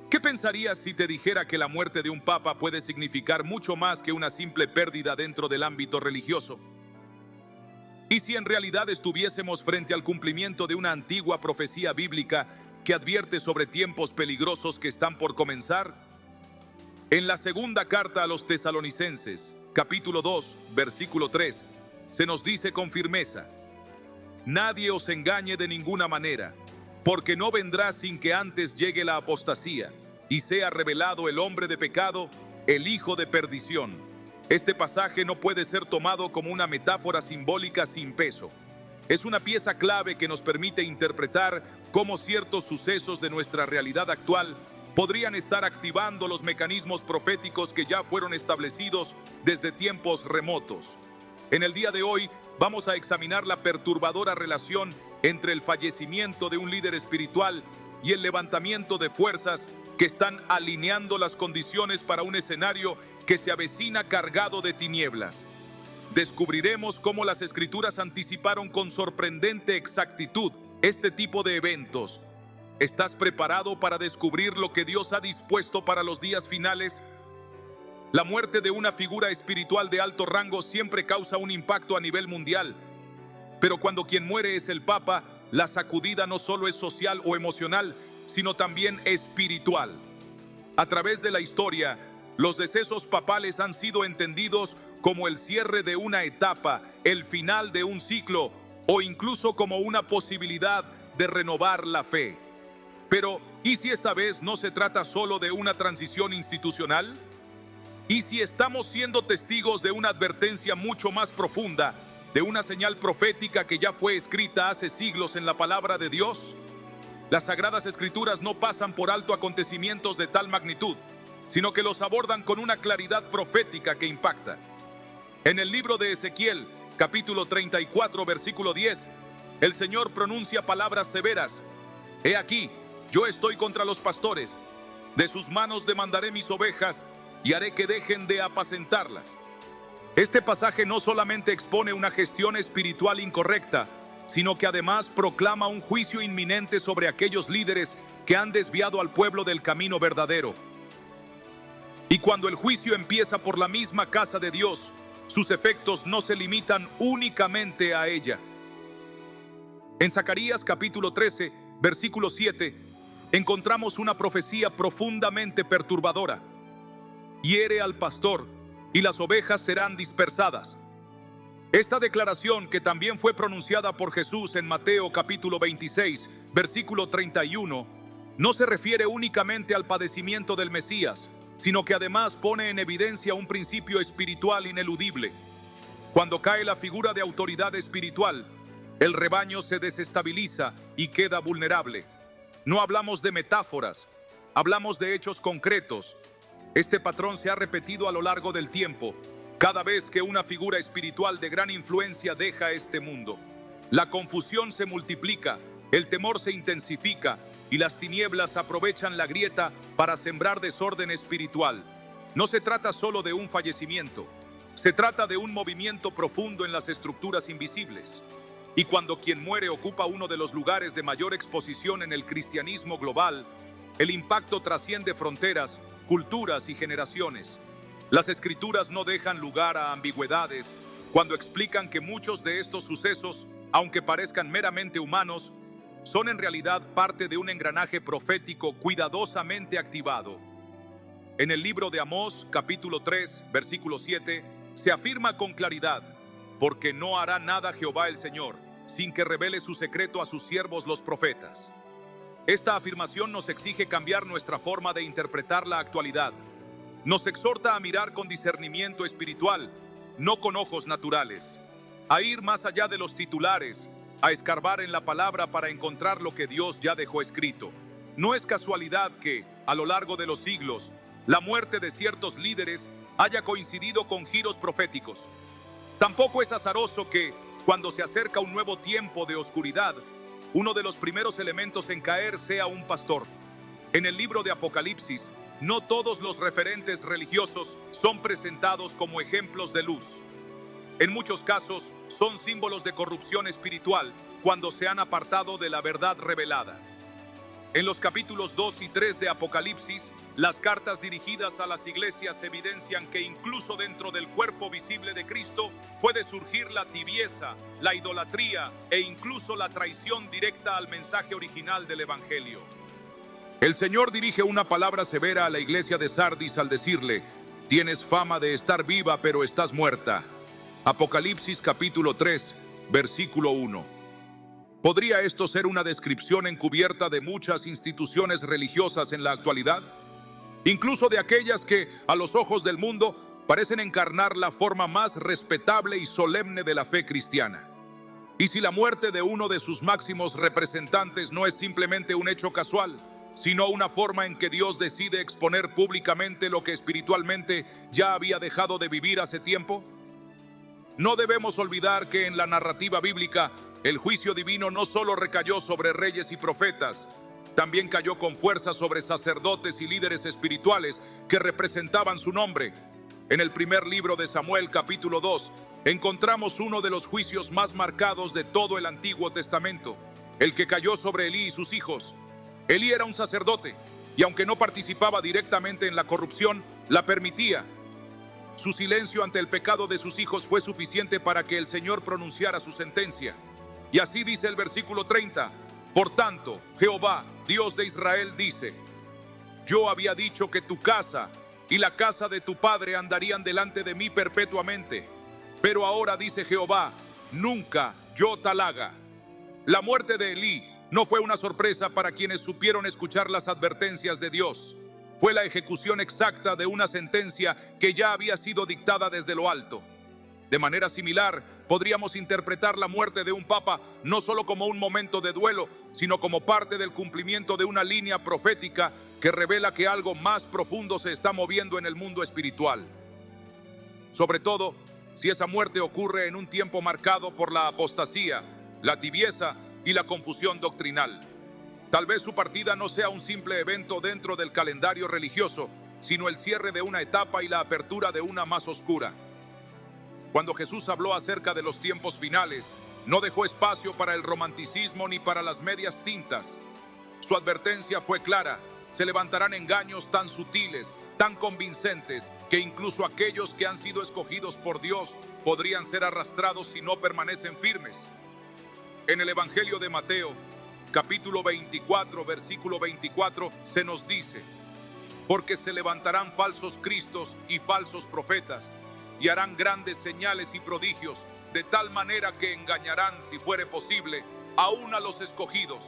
¿Qué pensarías si te dijera que la muerte de un papa puede significar mucho más que una simple pérdida dentro del ámbito religioso? ¿Y si en realidad estuviésemos frente al cumplimiento de una antigua profecía bíblica que advierte sobre tiempos peligrosos que están por comenzar? En la segunda carta a los Tesalonicenses, capítulo 2, versículo 3, se nos dice con firmeza: nadie os engañe de ninguna manera, porque no vendrá sin que antes llegue la apostasía y sea revelado el hombre de pecado, el hijo de perdición. Este pasaje no puede ser tomado como una metáfora simbólica sin peso. Es una pieza clave que nos permite interpretar cómo ciertos sucesos de nuestra realidad actual podrían estar activando los mecanismos proféticos que ya fueron establecidos desde tiempos remotos. En el día de hoy vamos a examinar la perturbadora relación entre el fallecimiento de un líder espiritual y el levantamiento de fuerzas que están alineando las condiciones para un escenario que se avecina cargado de tinieblas. Descubriremos cómo las Escrituras anticiparon con sorprendente exactitud este tipo de eventos. ¿Estás preparado para descubrir lo que Dios ha dispuesto para los días finales? La muerte de una figura espiritual de alto rango siempre causa un impacto a nivel mundial. Pero cuando quien muere es el Papa, la sacudida no solo es social o emocional, sino también espiritual. A través de la historia, los decesos papales han sido entendidos como el cierre de una etapa, el final de un ciclo o incluso como una posibilidad de renovar la fe. Pero, ¿y si esta vez no se trata solo de una transición institucional? ¿Y si estamos siendo testigos de una advertencia mucho más profunda, de una señal profética que ya fue escrita hace siglos en la palabra de Dios? Las Sagradas Escrituras no pasan por alto acontecimientos de tal magnitud, sino que los abordan con una claridad profética que impacta. En el libro de Ezequiel, capítulo 34, versículo 10, el Señor pronuncia palabras severas. He aquí, yo estoy contra los pastores, de sus manos demandaré mis ovejas y haré que dejen de apacentarlas. Este pasaje no solamente expone una gestión espiritual incorrecta, sino que además proclama un juicio inminente sobre aquellos líderes que han desviado al pueblo del camino verdadero. Y cuando el juicio empieza por la misma casa de Dios, sus efectos no se limitan únicamente a ella. En Zacarías capítulo 13, versículo 7, encontramos una profecía profundamente perturbadora. Hiere al pastor, y las ovejas serán dispersadas. Esta declaración, que también fue pronunciada por Jesús en Mateo capítulo 26, versículo 31, no se refiere únicamente al padecimiento del Mesías, sino que además pone en evidencia un principio espiritual ineludible. Cuando cae la figura de autoridad espiritual, el rebaño se desestabiliza y queda vulnerable. No hablamos de metáforas, hablamos de hechos concretos. Este patrón se ha repetido a lo largo del tiempo, cada vez que una figura espiritual de gran influencia deja este mundo. La confusión se multiplica, el temor se intensifica y las tinieblas aprovechan la grieta para sembrar desorden espiritual. No se trata solo de un fallecimiento, se trata de un movimiento profundo en las estructuras invisibles. Y cuando quien muere ocupa uno de los lugares de mayor exposición en el cristianismo global, el impacto trasciende fronteras, culturas y generaciones. Las Escrituras no dejan lugar a ambigüedades cuando explican que muchos de estos sucesos, aunque parezcan meramente humanos, son en realidad parte de un engranaje profético cuidadosamente activado. En el libro de Amós, capítulo 3, versículo 7, se afirma con claridad: porque no hará nada Jehová el Señor, sin que revele su secreto a sus siervos los profetas. Esta afirmación nos exige cambiar nuestra forma de interpretar la actualidad. Nos exhorta a mirar con discernimiento espiritual, no con ojos naturales, a ir más allá de los titulares, a escarbar en la palabra para encontrar lo que Dios ya dejó escrito. No es casualidad que, a lo largo de los siglos, la muerte de ciertos líderes haya coincidido con giros proféticos. Tampoco es azaroso que, cuando se acerca un nuevo tiempo de oscuridad, uno de los primeros elementos en caer sea un pastor. En el libro de Apocalipsis, no todos los referentes religiosos son presentados como ejemplos de luz. En muchos casos, son símbolos de corrupción espiritual cuando se han apartado de la verdad revelada. En los capítulos 2 y 3 de Apocalipsis, las cartas dirigidas a las iglesias evidencian que incluso dentro del cuerpo visible de Cristo puede surgir la tibieza, la idolatría e incluso la traición directa al mensaje original del Evangelio. El Señor dirige una palabra severa a la iglesia de Sardis al decirle: tienes fama de estar viva, pero estás muerta. Apocalipsis capítulo 3, versículo 1. ¿Podría esto ser una descripción encubierta de muchas instituciones religiosas en la actualidad? Incluso de aquellas que, a los ojos del mundo, parecen encarnar la forma más respetable y solemne de la fe cristiana. Y si la muerte de uno de sus máximos representantes no es simplemente un hecho casual, sino una forma en que Dios decide exponer públicamente lo que espiritualmente ya había dejado de vivir hace tiempo. No debemos olvidar que en la narrativa bíblica, el juicio divino no solo recayó sobre reyes y profetas, también cayó con fuerza sobre sacerdotes y líderes espirituales que representaban su nombre. En el primer libro de Samuel, capítulo 2, encontramos uno de los juicios más marcados de todo el Antiguo Testamento, el que cayó sobre Elí y sus hijos. Elí era un sacerdote, y aunque no participaba directamente en la corrupción, la permitía. Su silencio ante el pecado de sus hijos fue suficiente para que el Señor pronunciara su sentencia. Y así dice el versículo 30. Por tanto, Jehová, Dios de Israel, dice: yo había dicho que tu casa y la casa de tu padre andarían delante de mí perpetuamente. Pero ahora dice Jehová, nunca yo tal haga. La muerte de Elí no fue una sorpresa para quienes supieron escuchar las advertencias de Dios. Fue la ejecución exacta de una sentencia que ya había sido dictada desde lo alto. De manera similar, podríamos interpretar la muerte de un papa no solo como un momento de duelo, sino como parte del cumplimiento de una línea profética que revela que algo más profundo se está moviendo en el mundo espiritual. Sobre todo, si esa muerte ocurre en un tiempo marcado por la apostasía, la tibieza y la confusión doctrinal. Tal vez su partida no sea un simple evento dentro del calendario religioso, sino el cierre de una etapa y la apertura de una más oscura. Cuando Jesús habló acerca de los tiempos finales, no dejó espacio para el romanticismo ni para las medias tintas. Su advertencia fue clara: se levantarán engaños tan sutiles, tan convincentes, que incluso aquellos que han sido escogidos por Dios podrían ser arrastrados si no permanecen firmes. En el Evangelio de Mateo, capítulo 24, versículo 24, se nos dice: porque se levantarán falsos cristos y falsos profetas, y harán grandes señales y prodigios, de tal manera que engañarán, si fuere posible, aún a los escogidos.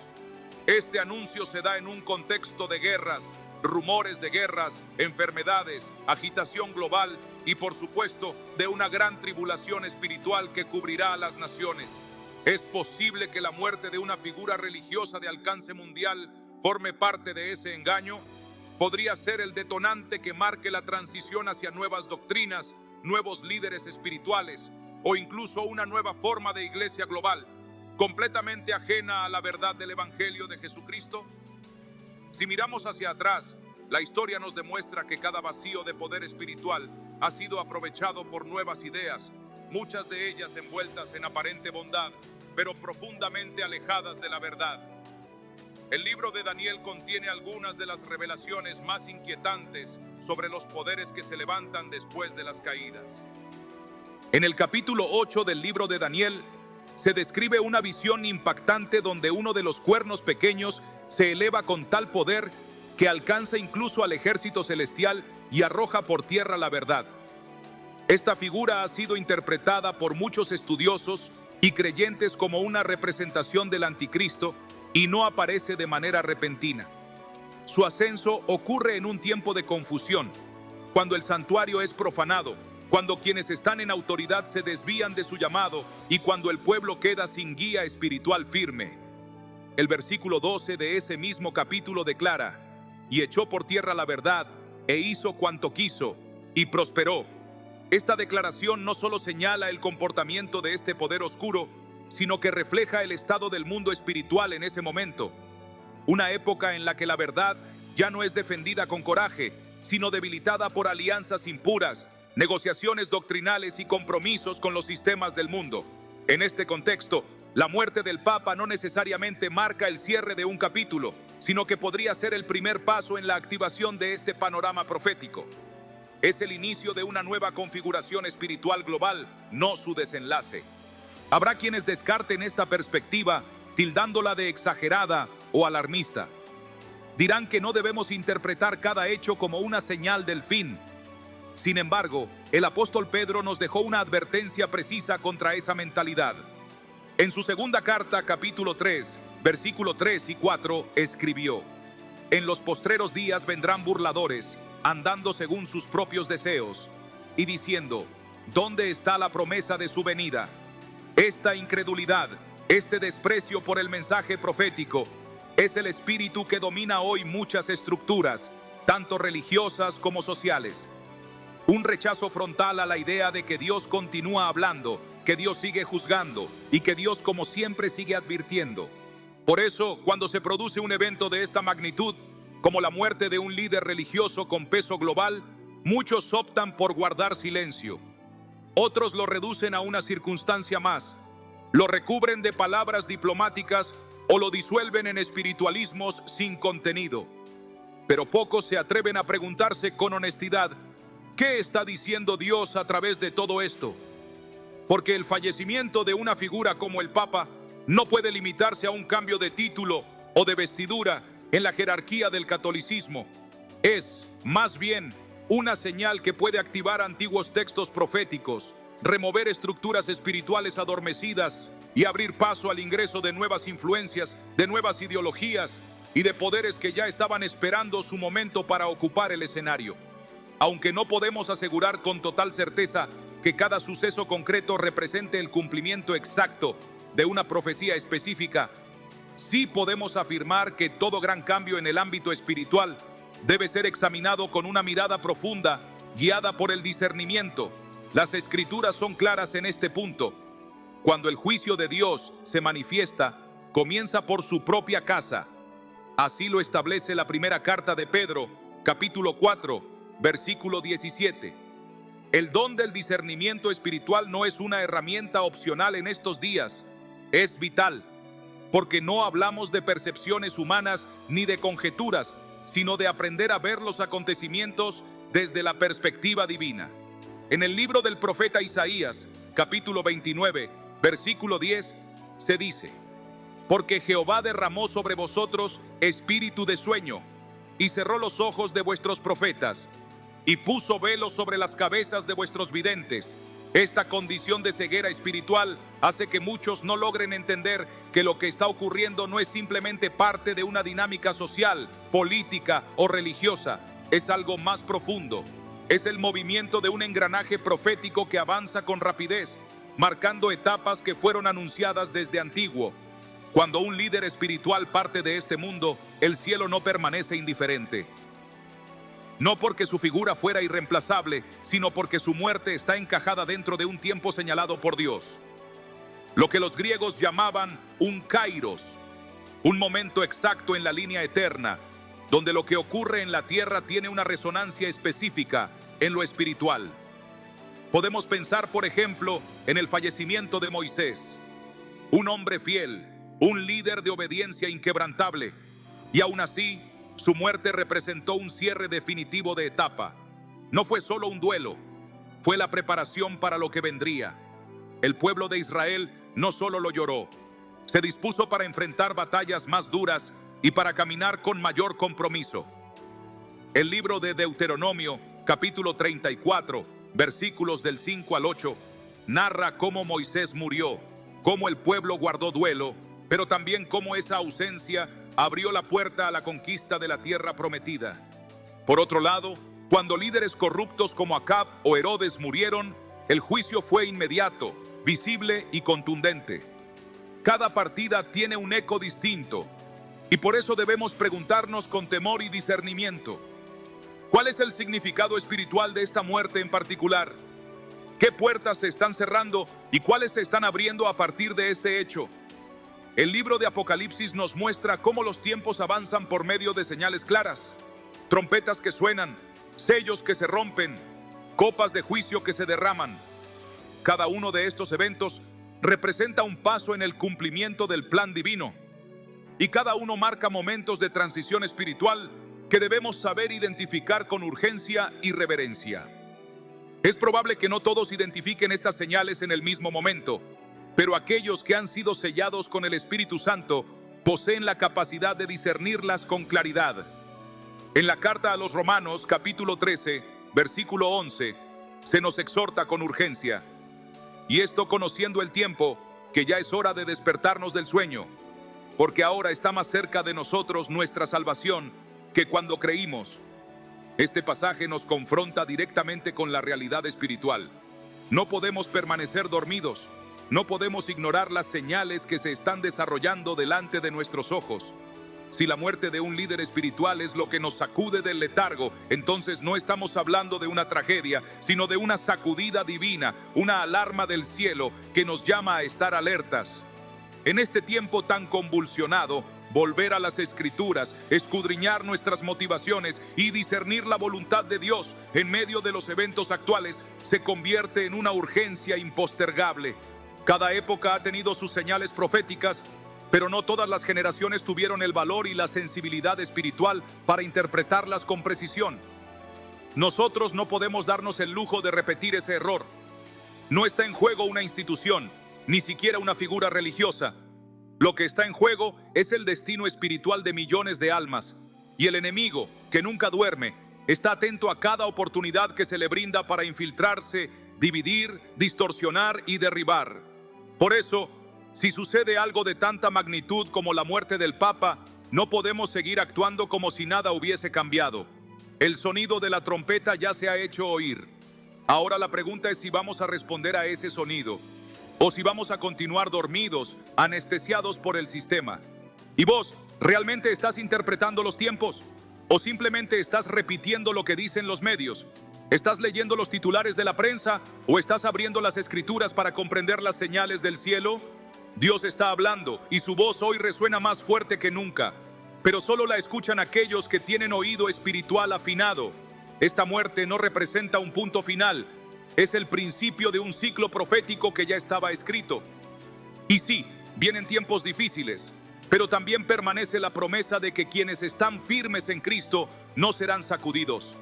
Este anuncio se da en un contexto de guerras, rumores de guerras, enfermedades, agitación global y, por supuesto, de una gran tribulación espiritual que cubrirá a las naciones. ¿Es posible que la muerte de una figura religiosa de alcance mundial forme parte de ese engaño? ¿Podría ser el detonante que marque la transición hacia nuevas doctrinas, nuevos líderes espirituales o incluso una nueva forma de iglesia global, completamente ajena a la verdad del Evangelio de Jesucristo? Si miramos hacia atrás, la historia nos demuestra que cada vacío de poder espiritual ha sido aprovechado por nuevas ideas, muchas de ellas envueltas en aparente bondad, pero profundamente alejadas de la verdad. El libro de Daniel contiene algunas de las revelaciones más inquietantes sobre los poderes que se levantan después de las caídas. En el capítulo 8 del libro de Daniel se describe una visión impactante donde uno de los cuernos pequeños se eleva con tal poder que alcanza incluso al ejército celestial y arroja por tierra la verdad. Esta figura ha sido interpretada por muchos estudiosos y creyentes como una representación del anticristo y no aparece de manera repentina. Su ascenso ocurre en un tiempo de confusión, cuando el santuario es profanado, cuando quienes están en autoridad se desvían de su llamado y cuando el pueblo queda sin guía espiritual firme. El versículo 12 de ese mismo capítulo declara: y echó por tierra la verdad, e hizo cuanto quiso, y prosperó. Esta declaración no solo señala el comportamiento de este poder oscuro, sino que refleja el estado del mundo espiritual en ese momento. Una época en la que la verdad ya no es defendida con coraje, sino debilitada por alianzas impuras, negociaciones doctrinales y compromisos con los sistemas del mundo. En este contexto, La muerte del Papa no necesariamente marca el cierre de un capítulo, sino que podría ser el primer paso en la activación de este panorama profético. Es el inicio de una nueva configuración espiritual global, no su desenlace. Habrá quienes descarten esta perspectiva, tildándola de exagerada o alarmista. Dirán que no debemos interpretar cada hecho como una señal del fin. Sin embargo, el apóstol Pedro nos dejó una advertencia precisa contra esa mentalidad. En su segunda carta, capítulo 3, versículo 3 y 4, escribió: En los postreros días vendrán burladores, andando según sus propios deseos, y diciendo: ¿dónde está la promesa de su venida? Esta incredulidad, este desprecio por el mensaje profético, es el espíritu que domina hoy muchas estructuras, tanto religiosas como sociales. Un rechazo frontal a la idea de que Dios continúa hablando, que Dios sigue juzgando y que Dios, como siempre, sigue advirtiendo. Por eso, cuando se produce un evento de esta magnitud, como la muerte de un líder religioso con peso global, muchos optan por guardar silencio. Otros lo reducen a una circunstancia más, lo recubren de palabras diplomáticas o lo disuelven en espiritualismos sin contenido. Pero pocos se atreven a preguntarse con honestidad: ¿qué está diciendo Dios a través de todo esto? Porque el fallecimiento de una figura como el Papa no puede limitarse a un cambio de título o de vestidura en la jerarquía del catolicismo. Es, más bien, una señal que puede activar antiguos textos proféticos, remover estructuras espirituales adormecidas y abrir paso al ingreso de nuevas influencias, de nuevas ideologías y de poderes que ya estaban esperando su momento para ocupar el escenario. Aunque no podemos asegurar con total certeza que cada suceso concreto represente el cumplimiento exacto de una profecía específica, sí podemos afirmar que todo gran cambio en el ámbito espiritual debe ser examinado con una mirada profunda, guiada por el discernimiento. Las Escrituras son claras en este punto. Cuando el juicio de Dios se manifiesta, comienza por su propia casa. Así lo establece la primera carta de Pedro, capítulo 4, versículo 17. El don del discernimiento espiritual no es una herramienta opcional en estos días, es vital, porque no hablamos de percepciones humanas ni de conjeturas, sino de aprender a ver los acontecimientos desde la perspectiva divina. En el libro del profeta Isaías, capítulo 29, versículo 10, se dice: porque Jehová derramó sobre vosotros espíritu de sueño, y cerró los ojos de vuestros profetas, y puso velo sobre las cabezas de vuestros videntes. Esta condición de ceguera espiritual hace que muchos no logren entender que lo que está ocurriendo no es simplemente parte de una dinámica social, política o religiosa, es algo más profundo. Es el movimiento de un engranaje profético que avanza con rapidez, marcando etapas que fueron anunciadas desde antiguo. Cuando un líder espiritual parte de este mundo, el cielo no permanece indiferente. No porque su figura fuera irreemplazable, sino porque su muerte está encajada dentro de un tiempo señalado por Dios. Lo que los griegos llamaban un kairos, un momento exacto en la línea eterna, donde lo que ocurre en la tierra tiene una resonancia específica en lo espiritual. Podemos pensar, por ejemplo, en el fallecimiento de Moisés, un hombre fiel, un líder de obediencia inquebrantable, y aún así, su muerte representó un cierre definitivo de etapa. No fue solo un duelo, fue la preparación para lo que vendría. El pueblo de Israel no solo lo lloró, se dispuso para enfrentar batallas más duras y para caminar con mayor compromiso. El libro de Deuteronomio, capítulo 34, versículos del 5 al 8, narra cómo Moisés murió, cómo el pueblo guardó duelo, pero también cómo esa ausencia abrió la puerta a la conquista de la tierra prometida. Por otro lado, cuando líderes corruptos como Acab o Herodes murieron, el juicio fue inmediato, visible y contundente. Cada partida tiene un eco distinto, y por eso debemos preguntarnos con temor y discernimiento: ¿cuál es el significado espiritual de esta muerte en particular? ¿Qué puertas se están cerrando y cuáles se están abriendo a partir de este hecho? El libro de Apocalipsis nos muestra cómo los tiempos avanzan por medio de señales claras, trompetas que suenan, sellos que se rompen, copas de juicio que se derraman. Cada uno de estos eventos representa un paso en el cumplimiento del plan divino, y cada uno marca momentos de transición espiritual que debemos saber identificar con urgencia y reverencia. Es probable que no todos identifiquen estas señales en el mismo momento, pero aquellos que han sido sellados con el Espíritu Santo poseen la capacidad de discernirlas con claridad. En la carta a los Romanos, capítulo 13, versículo 11, se nos exhorta con urgencia: y esto conociendo el tiempo, que ya es hora de despertarnos del sueño, porque ahora está más cerca de nosotros nuestra salvación que cuando creímos. Este pasaje nos confronta directamente con la realidad espiritual. No podemos permanecer dormidos. No podemos ignorar las señales que se están desarrollando delante de nuestros ojos. Si la muerte de un líder espiritual es lo que nos sacude del letargo, entonces no estamos hablando de una tragedia, sino de una sacudida divina, una alarma del cielo que nos llama a estar alertas. En este tiempo tan convulsionado, volver a las Escrituras, escudriñar nuestras motivaciones y discernir la voluntad de Dios en medio de los eventos actuales se convierte en una urgencia impostergable. Cada época ha tenido sus señales proféticas, pero no todas las generaciones tuvieron el valor y la sensibilidad espiritual para interpretarlas con precisión. Nosotros no podemos darnos el lujo de repetir ese error. No está en juego una institución, ni siquiera una figura religiosa. Lo que está en juego es el destino espiritual de millones de almas, y el enemigo, que nunca duerme, está atento a cada oportunidad que se le brinda para infiltrarse, dividir, distorsionar y derribar. Por eso, si sucede algo de tanta magnitud como la muerte del Papa, no podemos seguir actuando como si nada hubiese cambiado. El sonido de la trompeta ya se ha hecho oír. Ahora la pregunta es si vamos a responder a ese sonido, o si vamos a continuar dormidos, anestesiados por el sistema. ¿Y vos, realmente estás interpretando los tiempos? ¿O simplemente estás repitiendo lo que dicen los medios? ¿Estás leyendo los titulares de la prensa o estás abriendo las Escrituras para comprender las señales del cielo? Dios está hablando y su voz hoy resuena más fuerte que nunca, pero solo la escuchan aquellos que tienen oído espiritual afinado. Esta muerte no representa un punto final, es el principio de un ciclo profético que ya estaba escrito. Y sí, vienen tiempos difíciles, pero también permanece la promesa de que quienes están firmes en Cristo no serán sacudidos.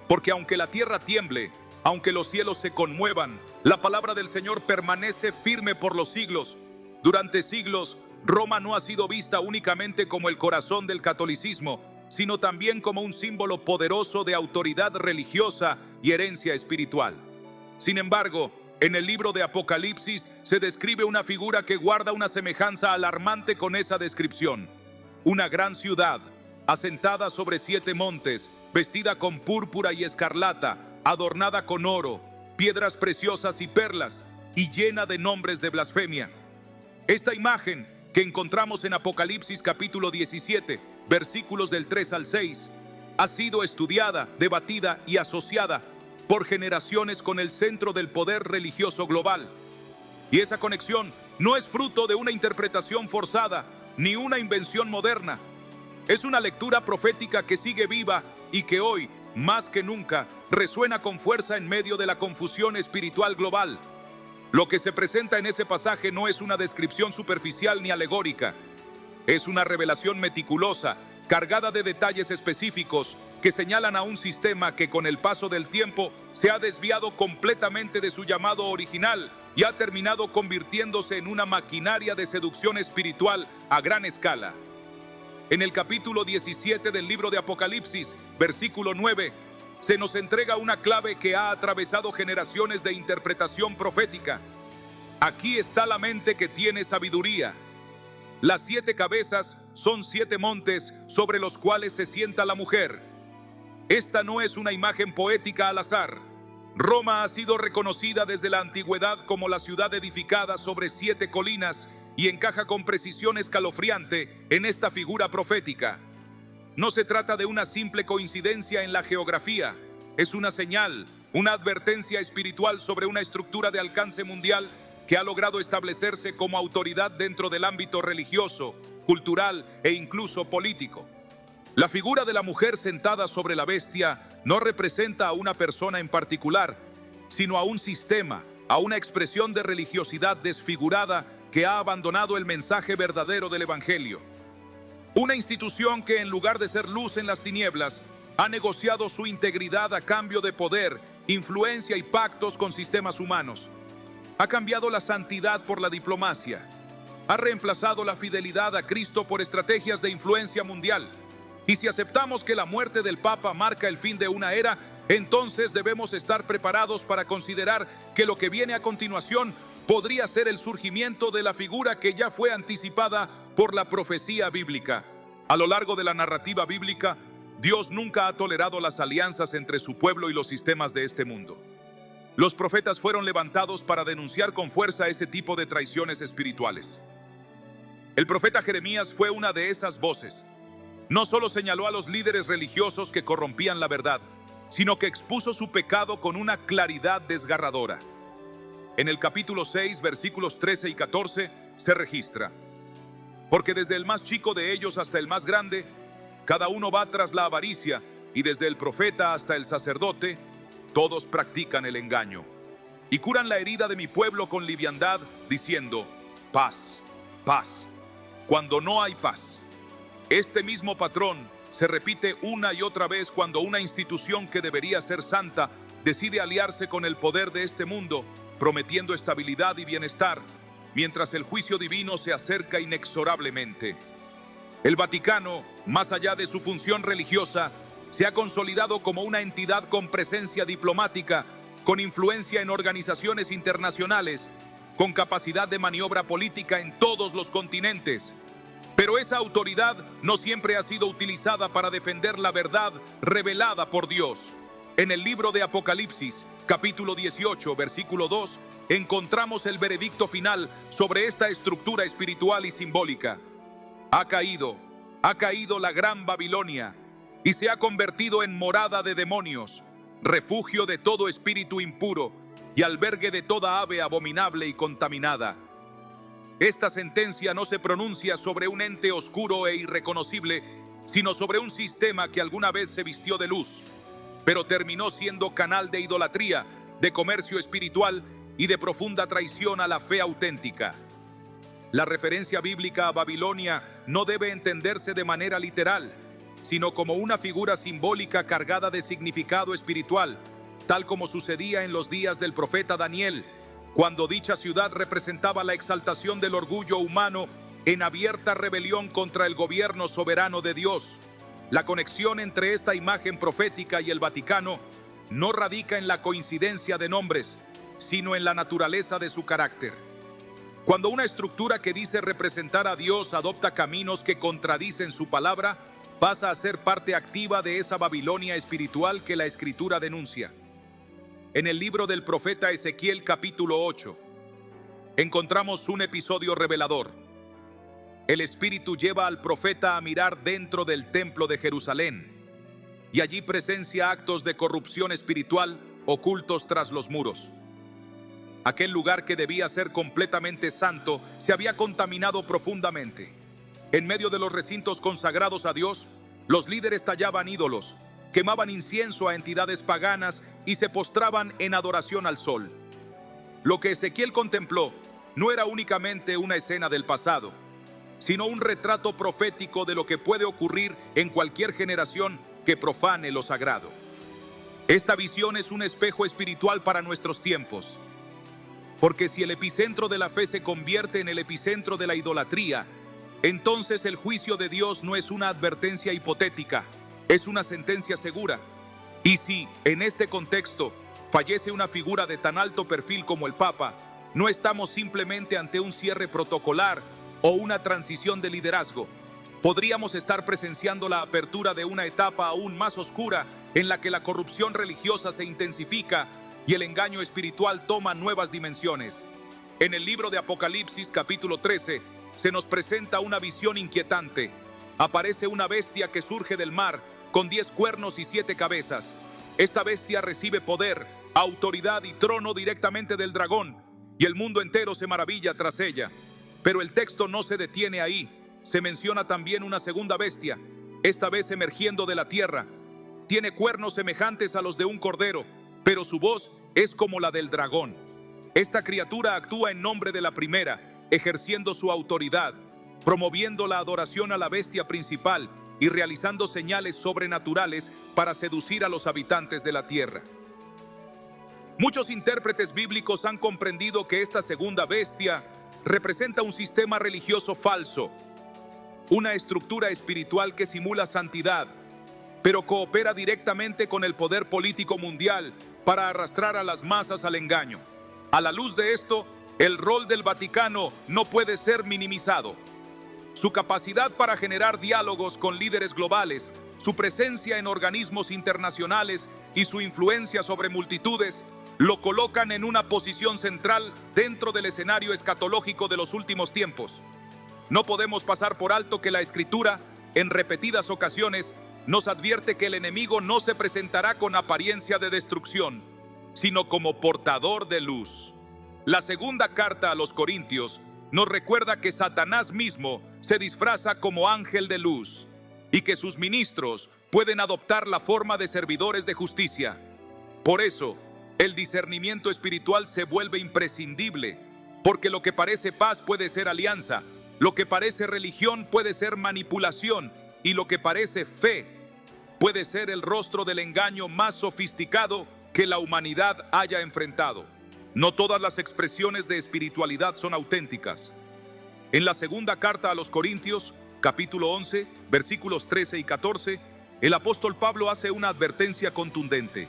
Porque aunque la tierra tiemble, aunque los cielos se conmuevan, la palabra del Señor permanece firme por los siglos. Durante siglos, Roma no ha sido vista únicamente como el corazón del catolicismo, sino también como un símbolo poderoso de autoridad religiosa y herencia espiritual. Sin embargo, en el libro de Apocalipsis se describe una figura que guarda una semejanza alarmante con esa descripción. Una gran ciudad, asentada sobre 7 montes, vestida con púrpura y escarlata, adornada con oro, piedras preciosas y perlas, y llena de nombres de blasfemia. Esta imagen que encontramos en Apocalipsis capítulo 17, versículos del 3 al 6, ha sido estudiada, debatida y asociada por generaciones con el centro del poder religioso global. Y esa conexión no es fruto de una interpretación forzada ni una invención moderna. Es una lectura profética que sigue viva y que hoy, más que nunca, resuena con fuerza en medio de la confusión espiritual global. Lo que se presenta en ese pasaje no es una descripción superficial ni alegórica. Es una revelación meticulosa, cargada de detalles específicos que señalan a un sistema que con el paso del tiempo se ha desviado completamente de su llamado original y ha terminado convirtiéndose en una maquinaria de seducción espiritual a gran escala. En el capítulo 17 del libro de Apocalipsis, versículo 9, se nos entrega una clave que ha atravesado generaciones de interpretación profética. Aquí está la mente que tiene sabiduría. Las 7 cabezas son 7 montes sobre los cuales se sienta la mujer. Esta no es una imagen poética al azar. Roma ha sido reconocida desde la antigüedad como la ciudad edificada sobre 7 colinas y encaja con precisión escalofriante en esta figura profética. No se trata de una simple coincidencia en la geografía, es una señal, una advertencia espiritual sobre una estructura de alcance mundial que ha logrado establecerse como autoridad dentro del ámbito religioso, cultural e incluso político. La figura de la mujer sentada sobre la bestia no representa a una persona en particular, sino a un sistema, a una expresión de religiosidad desfigurada que ha abandonado el mensaje verdadero del Evangelio. Una institución que, en lugar de ser luz en las tinieblas, ha negociado su integridad a cambio de poder, influencia y pactos con sistemas humanos. Ha cambiado la santidad por la diplomacia. Ha reemplazado la fidelidad a Cristo por estrategias de influencia mundial. Y si aceptamos que la muerte del Papa marca el fin de una era, entonces debemos estar preparados para considerar que lo que viene a continuación podría ser el surgimiento de la figura que ya fue anticipada por la profecía bíblica. A lo largo de la narrativa bíblica, Dios nunca ha tolerado las alianzas entre su pueblo y los sistemas de este mundo. Los profetas fueron levantados para denunciar con fuerza ese tipo de traiciones espirituales. El profeta Jeremías fue una de esas voces. No solo señaló a los líderes religiosos que corrompían la verdad, sino que expuso su pecado con una claridad desgarradora. En el capítulo 6, versículos 13 y 14, se registra: porque desde el más chico de ellos hasta el más grande, cada uno va tras la avaricia, y desde el profeta hasta el sacerdote, todos practican el engaño. Y curan la herida de mi pueblo con liviandad, diciendo: paz, paz, cuando no hay paz. Este mismo patrón se repite una y otra vez cuando una institución que debería ser santa decide aliarse con el poder de este mundo, prometiendo estabilidad y bienestar, mientras el juicio divino se acerca inexorablemente. El Vaticano, más allá de su función religiosa, se ha consolidado como una entidad con presencia diplomática, con influencia en organizaciones internacionales, con capacidad de maniobra política en todos los continentes. Pero esa autoridad no siempre ha sido utilizada para defender la verdad revelada por Dios. En el libro de Apocalipsis, capítulo 18, versículo 2, encontramos el veredicto final sobre esta estructura espiritual y simbólica. Ha caído la gran Babilonia, y se ha convertido en morada de demonios, refugio de todo espíritu impuro y albergue de toda ave abominable y contaminada. Esta sentencia no se pronuncia sobre un ente oscuro e irreconocible, sino sobre un sistema que alguna vez se vistió de luz, pero terminó siendo canal de idolatría, de comercio espiritual y de profunda traición a la fe auténtica. La referencia bíblica a Babilonia no debe entenderse de manera literal, sino como una figura simbólica cargada de significado espiritual, tal como sucedía en los días del profeta Daniel, cuando dicha ciudad representaba la exaltación del orgullo humano en abierta rebelión contra el gobierno soberano de Dios. La conexión entre esta imagen profética y el Vaticano no radica en la coincidencia de nombres, sino en la naturaleza de su carácter. Cuando una estructura que dice representar a Dios adopta caminos que contradicen su palabra, pasa a ser parte activa de esa Babilonia espiritual que la Escritura denuncia. En el libro del profeta Ezequiel, capítulo 8, encontramos un episodio revelador. El Espíritu lleva al profeta a mirar dentro del templo de Jerusalén, y allí presencia actos de corrupción espiritual ocultos tras los muros. Aquel lugar que debía ser completamente santo se había contaminado profundamente. En medio de los recintos consagrados a Dios, los líderes tallaban ídolos, quemaban incienso a entidades paganas y se postraban en adoración al sol. Lo que Ezequiel contempló no era únicamente una escena del pasado, sino un retrato profético de lo que puede ocurrir en cualquier generación que profane lo sagrado. Esta visión es un espejo espiritual para nuestros tiempos, porque si el epicentro de la fe se convierte en el epicentro de la idolatría, entonces el juicio de Dios no es una advertencia hipotética, es una sentencia segura. Y si, en este contexto, fallece una figura de tan alto perfil como el Papa, no estamos simplemente ante un cierre protocolar o una transición de liderazgo. Podríamos estar presenciando la apertura de una etapa aún más oscura en la que la corrupción religiosa se intensifica y el engaño espiritual toma nuevas dimensiones. En el libro de Apocalipsis, capítulo 13, se nos presenta una visión inquietante. Aparece una bestia que surge del mar, con 10 cuernos y 7 cabezas. Esta bestia recibe poder, autoridad y trono directamente del dragón, y el mundo entero se maravilla tras ella. Pero el texto no se detiene ahí. Se menciona también una segunda bestia, esta vez emergiendo de la tierra. Tiene cuernos semejantes a los de un cordero, pero su voz es como la del dragón. Esta criatura actúa en nombre de la primera, ejerciendo su autoridad, promoviendo la adoración a la bestia principal y realizando señales sobrenaturales para seducir a los habitantes de la tierra. Muchos intérpretes bíblicos han comprendido que esta segunda bestia representa un sistema religioso falso, una estructura espiritual que simula santidad, pero coopera directamente con el poder político mundial para arrastrar a las masas al engaño. A la luz de esto, el rol del Vaticano no puede ser minimizado. Su capacidad para generar diálogos con líderes globales, su presencia en organismos internacionales y su influencia sobre multitudes lo colocan en una posición central dentro del escenario escatológico de los últimos tiempos. No podemos pasar por alto que la Escritura, en repetidas ocasiones, nos advierte que el enemigo no se presentará con apariencia de destrucción, sino como portador de luz. La segunda carta a los Corintios nos recuerda que Satanás mismo se disfraza como ángel de luz y que sus ministros pueden adoptar la forma de servidores de justicia. Por eso, el discernimiento espiritual se vuelve imprescindible, porque lo que parece paz puede ser alianza, lo que parece religión puede ser manipulación y lo que parece fe puede ser el rostro del engaño más sofisticado que la humanidad haya enfrentado. No todas las expresiones de espiritualidad son auténticas. En la segunda carta a los Corintios, capítulo 11, versículos 13 y 14, el apóstol Pablo hace una advertencia contundente.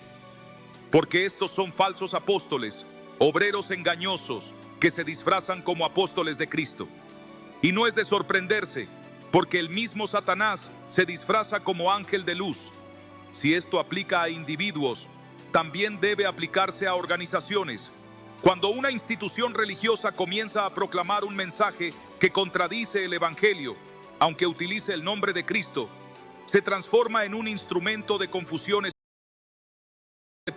Porque estos son falsos apóstoles, obreros engañosos, que se disfrazan como apóstoles de Cristo. Y no es de sorprenderse, porque el mismo Satanás se disfraza como ángel de luz. Si esto aplica a individuos, también debe aplicarse a organizaciones. Cuando una institución religiosa comienza a proclamar un mensaje que contradice el Evangelio, aunque utilice el nombre de Cristo, se transforma en un instrumento de confusión.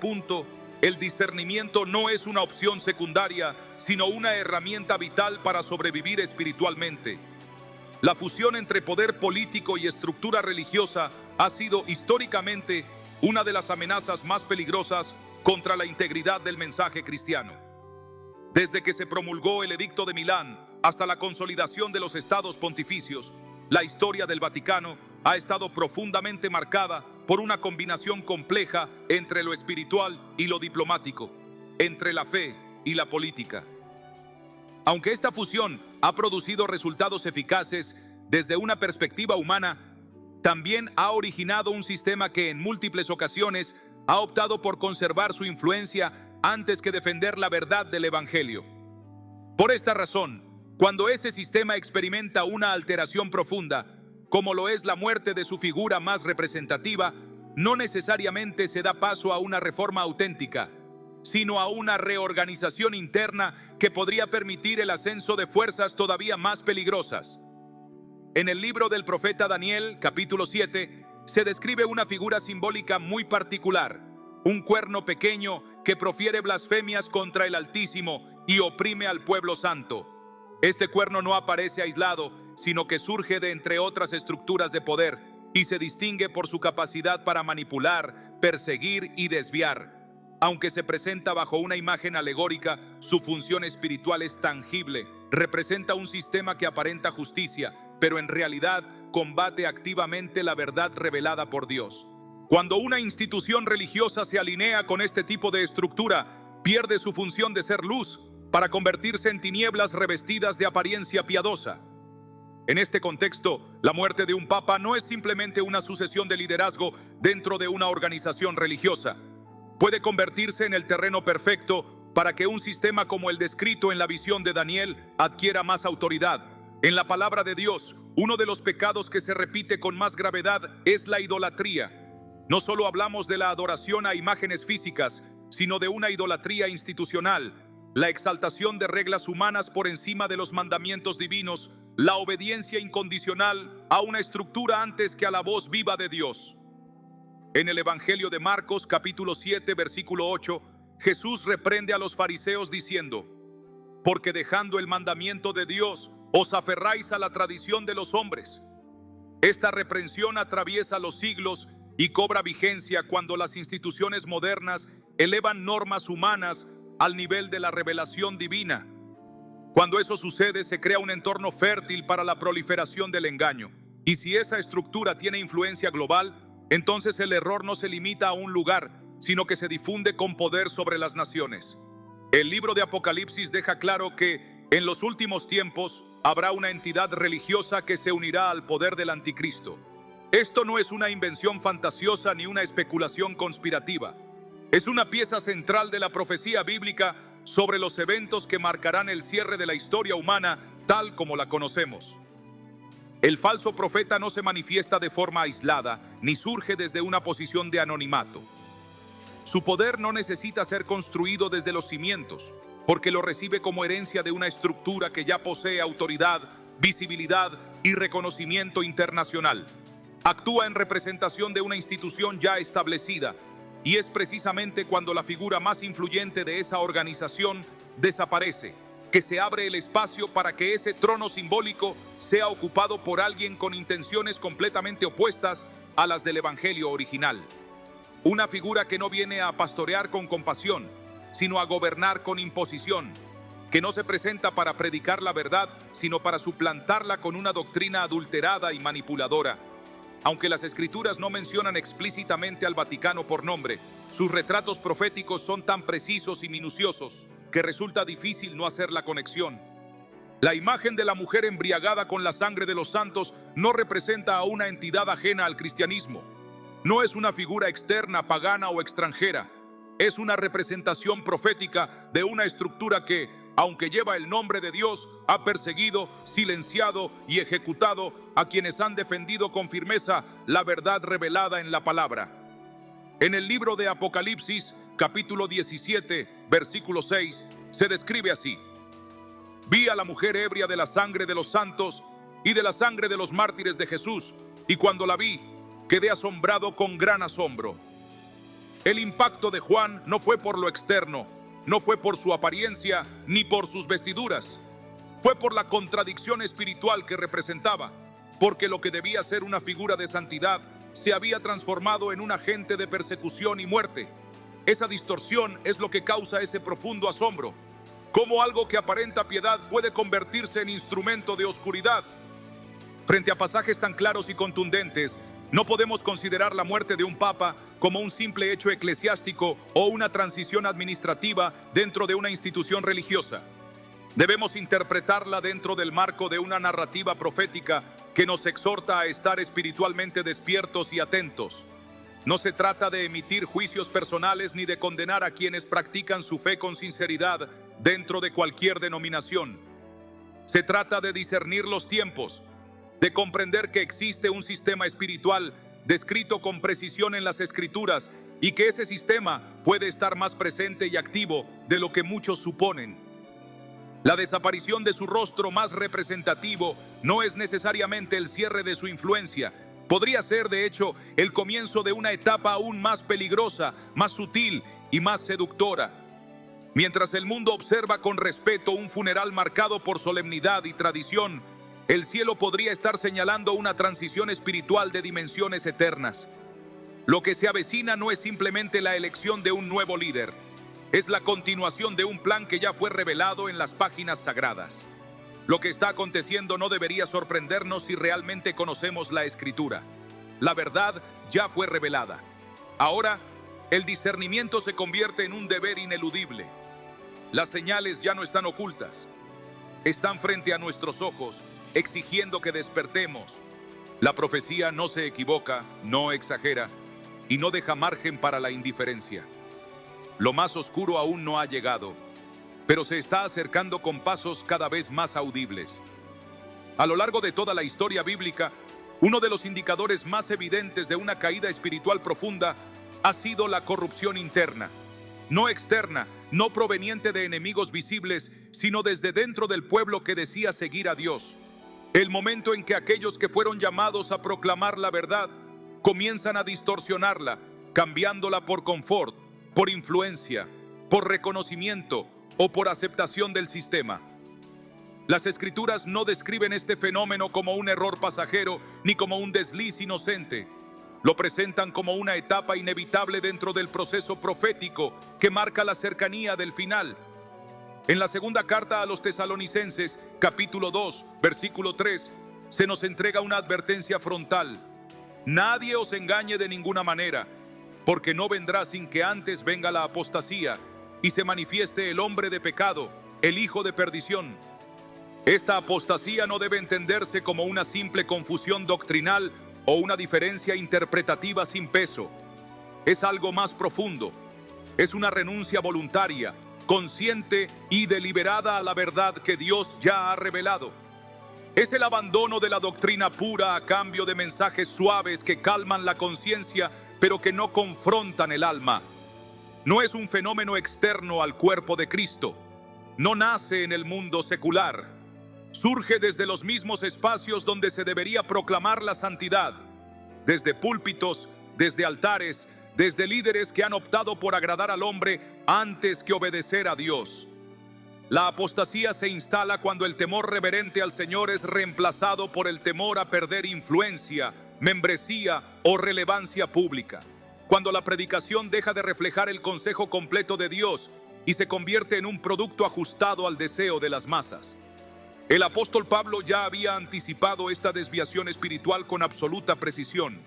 Punto, el discernimiento no es una opción secundaria, sino una herramienta vital para sobrevivir espiritualmente. La fusión entre poder político y estructura religiosa ha sido históricamente una de las amenazas más peligrosas contra la integridad del mensaje cristiano. Desde que se promulgó el Edicto de Milán hasta la consolidación de los estados pontificios, la historia del Vaticano ha estado profundamente marcada por una combinación compleja entre lo espiritual y lo diplomático, entre la fe y la política. Aunque esta fusión ha producido resultados eficaces desde una perspectiva humana, también ha originado un sistema que en múltiples ocasiones ha optado por conservar su influencia antes que defender la verdad del Evangelio. Por esta razón, cuando ese sistema experimenta una alteración profunda, como lo es la muerte de su figura más representativa, no necesariamente se da paso a una reforma auténtica, sino a una reorganización interna que podría permitir el ascenso de fuerzas todavía más peligrosas. En el libro del profeta Daniel, capítulo 7, se describe una figura simbólica muy particular, un cuerno pequeño que profiere blasfemias contra el Altísimo y oprime al pueblo santo. Este cuerno no aparece aislado, sino que surge de entre otras estructuras de poder y se distingue por su capacidad para manipular, perseguir y desviar. Aunque se presenta bajo una imagen alegórica, su función espiritual es tangible. Representa un sistema que aparenta justicia, pero en realidad combate activamente la verdad revelada por Dios. Cuando una institución religiosa se alinea con este tipo de estructura, pierde su función de ser luz para convertirse en tinieblas revestidas de apariencia piadosa. En este contexto, la muerte de un papa no es simplemente una sucesión de liderazgo dentro de una organización religiosa. Puede convertirse en el terreno perfecto para que un sistema como el descrito en la visión de Daniel adquiera más autoridad. En la palabra de Dios, uno de los pecados que se repite con más gravedad es la idolatría. No solo hablamos de la adoración a imágenes físicas, sino de una idolatría institucional, la exaltación de reglas humanas por encima de los mandamientos divinos, la obediencia incondicional a una estructura antes que a la voz viva de Dios. En el Evangelio de Marcos, capítulo 7, versículo 8, Jesús reprende a los fariseos diciendo: porque dejando el mandamiento de Dios, os aferráis a la tradición de los hombres. Esta reprensión atraviesa los siglos y cobra vigencia cuando las instituciones modernas elevan normas humanas al nivel de la revelación divina. Cuando eso sucede, se crea un entorno fértil para la proliferación del engaño. Y si esa estructura tiene influencia global, entonces el error no se limita a un lugar, sino que se difunde con poder sobre las naciones. El libro de Apocalipsis deja claro que en los últimos tiempos habrá una entidad religiosa que se unirá al poder del anticristo. Esto no es una invención fantasiosa ni una especulación conspirativa. Es una pieza central de la profecía bíblica sobre los eventos que marcarán el cierre de la historia humana tal como la conocemos. El falso profeta no se manifiesta de forma aislada, ni surge desde una posición de anonimato. Su poder no necesita ser construido desde los cimientos, porque lo recibe como herencia de una estructura que ya posee autoridad, visibilidad y reconocimiento internacional. Actúa en representación de una institución ya establecida, y es precisamente cuando la figura más influyente de esa organización desaparece, que se abre el espacio para que ese trono simbólico sea ocupado por alguien con intenciones completamente opuestas a las del Evangelio original. Una figura que no viene a pastorear con compasión, sino a gobernar con imposición, que no se presenta para predicar la verdad, sino para suplantarla con una doctrina adulterada y manipuladora. Aunque las Escrituras no mencionan explícitamente al Vaticano por nombre, sus retratos proféticos son tan precisos y minuciosos que resulta difícil no hacer la conexión. La imagen de la mujer embriagada con la sangre de los santos no representa a una entidad ajena al cristianismo. No es una figura externa, pagana o extranjera. Es una representación profética de una estructura que, aunque lleva el nombre de Dios, ha perseguido, silenciado y ejecutado a quienes han defendido con firmeza la verdad revelada en la palabra. En el libro de Apocalipsis, capítulo 17, versículo 6, se describe así: Vi a la mujer ebria de la sangre de los santos y de la sangre de los mártires de Jesús, y cuando la vi, quedé asombrado con gran asombro. El impacto de Juan no fue por lo externo, no fue por su apariencia ni por sus vestiduras. Fue por la contradicción espiritual que representaba, porque lo que debía ser una figura de santidad se había transformado en un agente de persecución y muerte. Esa distorsión es lo que causa ese profundo asombro. Cómo algo que aparenta piedad puede convertirse en instrumento de oscuridad. Frente a pasajes tan claros y contundentes, no podemos considerar la muerte de un papa como un simple hecho eclesiástico o una transición administrativa dentro de una institución religiosa. Debemos interpretarla dentro del marco de una narrativa profética que nos exhorta a estar espiritualmente despiertos y atentos. No se trata de emitir juicios personales ni de condenar a quienes practican su fe con sinceridad dentro de cualquier denominación. Se trata de discernir los tiempos, de comprender que existe un sistema espiritual descrito con precisión en las Escrituras y que ese sistema puede estar más presente y activo de lo que muchos suponen. La desaparición de su rostro más representativo no es necesariamente el cierre de su influencia. Podría ser, de hecho, el comienzo de una etapa aún más peligrosa, más sutil y más seductora. Mientras el mundo observa con respeto un funeral marcado por solemnidad y tradición, el cielo podría estar señalando una transición espiritual de dimensiones eternas. Lo que se avecina no es simplemente la elección de un nuevo líder, es la continuación de un plan que ya fue revelado en las páginas sagradas. Lo que está aconteciendo no debería sorprendernos si realmente conocemos la Escritura. La verdad ya fue revelada. Ahora, el discernimiento se convierte en un deber ineludible. Las señales ya no están ocultas. Están frente a nuestros ojos, exigiendo que despertemos. La profecía no se equivoca, no exagera y no deja margen para la indiferencia. Lo más oscuro aún no ha llegado, pero se está acercando con pasos cada vez más audibles. A lo largo de toda la historia bíblica, uno de los indicadores más evidentes de una caída espiritual profunda ha sido la corrupción interna, no externa, no proveniente de enemigos visibles, sino desde dentro del pueblo que decía seguir a Dios. El momento en que aquellos que fueron llamados a proclamar la verdad comienzan a distorsionarla, cambiándola por confort, por influencia, por reconocimiento o por aceptación del sistema. Las Escrituras no describen este fenómeno como un error pasajero ni como un desliz inocente. Lo presentan como una etapa inevitable dentro del proceso profético que marca la cercanía del final. En la segunda carta a los Tesalonicenses, capítulo 2, versículo 3, se nos entrega una advertencia frontal. Nadie os engañe de ninguna manera, porque no vendrá sin que antes venga la apostasía y se manifieste el hombre de pecado, el hijo de perdición. Esta apostasía no debe entenderse como una simple confusión doctrinal o una diferencia interpretativa sin peso. Es algo más profundo. Es una renuncia voluntaria, consciente y deliberada a la verdad que Dios ya ha revelado. Es el abandono de la doctrina pura a cambio de mensajes suaves que calman la conciencia, pero que no confrontan el alma. No es un fenómeno externo al cuerpo de Cristo. No nace en el mundo secular. Surge desde los mismos espacios donde se debería proclamar la santidad. Desde púlpitos, desde altares, desde líderes que han optado por agradar al hombre antes que obedecer a Dios. La apostasía se instala cuando el temor reverente al Señor es reemplazado por el temor a perder influencia, membresía o relevancia pública. Cuando la predicación deja de reflejar el consejo completo de Dios y se convierte en un producto ajustado al deseo de las masas. El apóstol Pablo ya había anticipado esta desviación espiritual con absoluta precisión.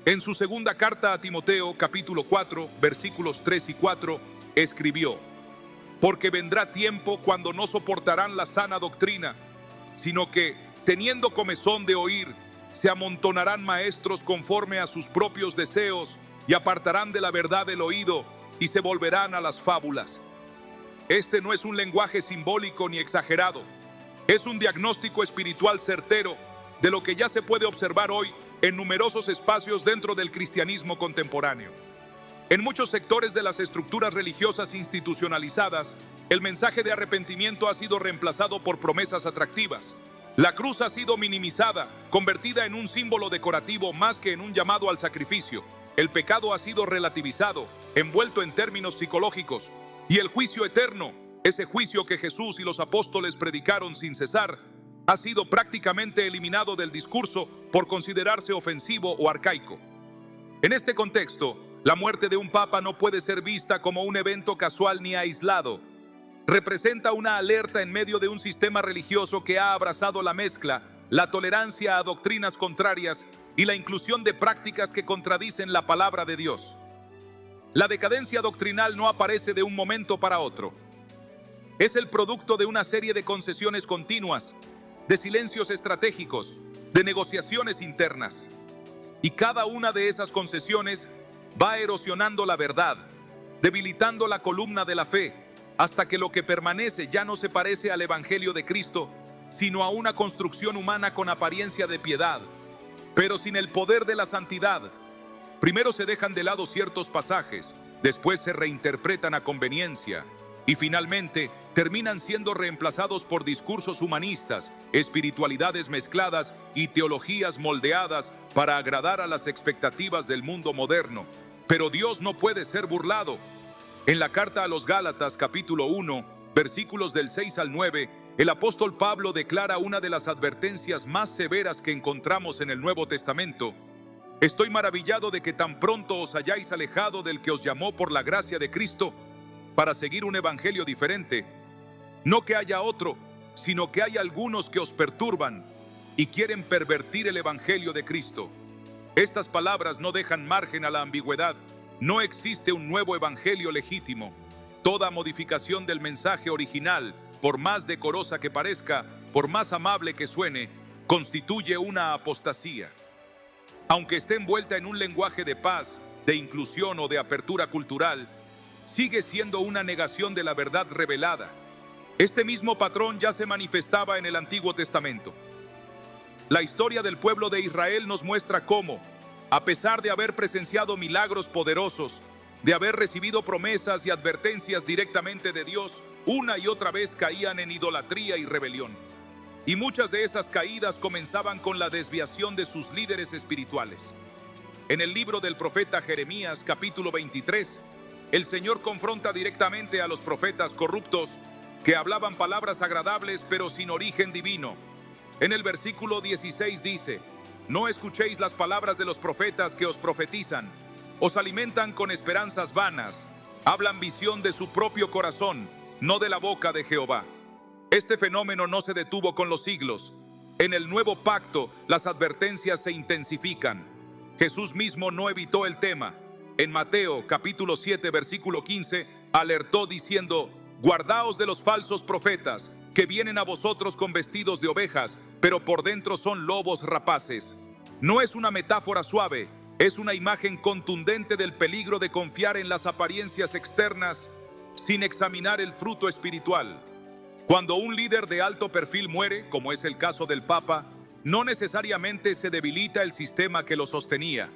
En su segunda carta a Timoteo, capítulo 4, versículos 3 y 4, escribió: porque vendrá tiempo cuando no soportarán la sana doctrina, sino que, teniendo comezón de oír, se amontonarán maestros conforme a sus propios deseos y apartarán de la verdad el oído y se volverán a las fábulas. Este no es un lenguaje simbólico ni exagerado. Es un diagnóstico espiritual certero de lo que ya se puede observar hoy en numerosos espacios dentro del cristianismo contemporáneo. En muchos sectores de las estructuras religiosas institucionalizadas, el mensaje de arrepentimiento ha sido reemplazado por promesas atractivas. La cruz ha sido minimizada, convertida en un símbolo decorativo más que en un llamado al sacrificio. El pecado ha sido relativizado, envuelto en términos psicológicos. Y el juicio eterno, ese juicio que Jesús y los apóstoles predicaron sin cesar, ha sido prácticamente eliminado del discurso por considerarse ofensivo o arcaico. En este contexto, la muerte de un papa no puede ser vista como un evento casual ni aislado. Representa una alerta en medio de un sistema religioso que ha abrazado la mezcla, la tolerancia a doctrinas contrarias y la inclusión de prácticas que contradicen la palabra de Dios. La decadencia doctrinal no aparece de un momento para otro. Es el producto de una serie de concesiones continuas, de silencios estratégicos, de negociaciones internas. Y cada una de esas concesiones va erosionando la verdad, debilitando la columna de la fe, hasta que lo que permanece ya no se parece al Evangelio de Cristo, sino a una construcción humana con apariencia de piedad, pero sin el poder de la santidad. Primero se dejan de lado ciertos pasajes, después se reinterpretan a conveniencia, y finalmente terminan siendo reemplazados por discursos humanistas, espiritualidades mezcladas y teologías moldeadas para agradar a las expectativas del mundo moderno. Pero Dios no puede ser burlado. En la carta a los Gálatas, capítulo 1, versículos del 6 al 9, el apóstol Pablo declara una de las advertencias más severas que encontramos en el Nuevo Testamento. Estoy maravillado de que tan pronto os hayáis alejado del que os llamó por la gracia de Cristo para seguir un evangelio diferente. No que haya otro, sino que hay algunos que os perturban y quieren pervertir el evangelio de Cristo. Estas palabras no dejan margen a la ambigüedad. No existe un nuevo evangelio legítimo. Toda modificación del mensaje original, por más decorosa que parezca, por más amable que suene, constituye una apostasía. Aunque esté envuelta en un lenguaje de paz, de inclusión o de apertura cultural, sigue siendo una negación de la verdad revelada. Este mismo patrón ya se manifestaba en el Antiguo Testamento. La historia del pueblo de Israel nos muestra cómo, a pesar de haber presenciado milagros poderosos, de haber recibido promesas y advertencias directamente de Dios, una y otra vez caían en idolatría y rebelión. Y muchas de esas caídas comenzaban con la desviación de sus líderes espirituales. En el libro del profeta Jeremías, capítulo 23, el Señor confronta directamente a los profetas corruptos que hablaban palabras agradables pero sin origen divino. En el versículo 16 dice: No escuchéis las palabras de los profetas que os profetizan. Os alimentan con esperanzas vanas. Hablan visión de su propio corazón, no de la boca de Jehová. Este fenómeno no se detuvo con los siglos. En el nuevo pacto, las advertencias se intensifican. Jesús mismo no evitó el tema. En Mateo capítulo 7, versículo 15, alertó diciendo: guardaos de los falsos profetas, que vienen a vosotros con vestidos de ovejas, pero por dentro son lobos rapaces. No es una metáfora suave, es una imagen contundente del peligro de confiar en las apariencias externas sin examinar el fruto espiritual. Cuando un líder de alto perfil muere, como es el caso del Papa, no necesariamente se debilita el sistema que lo sostenía.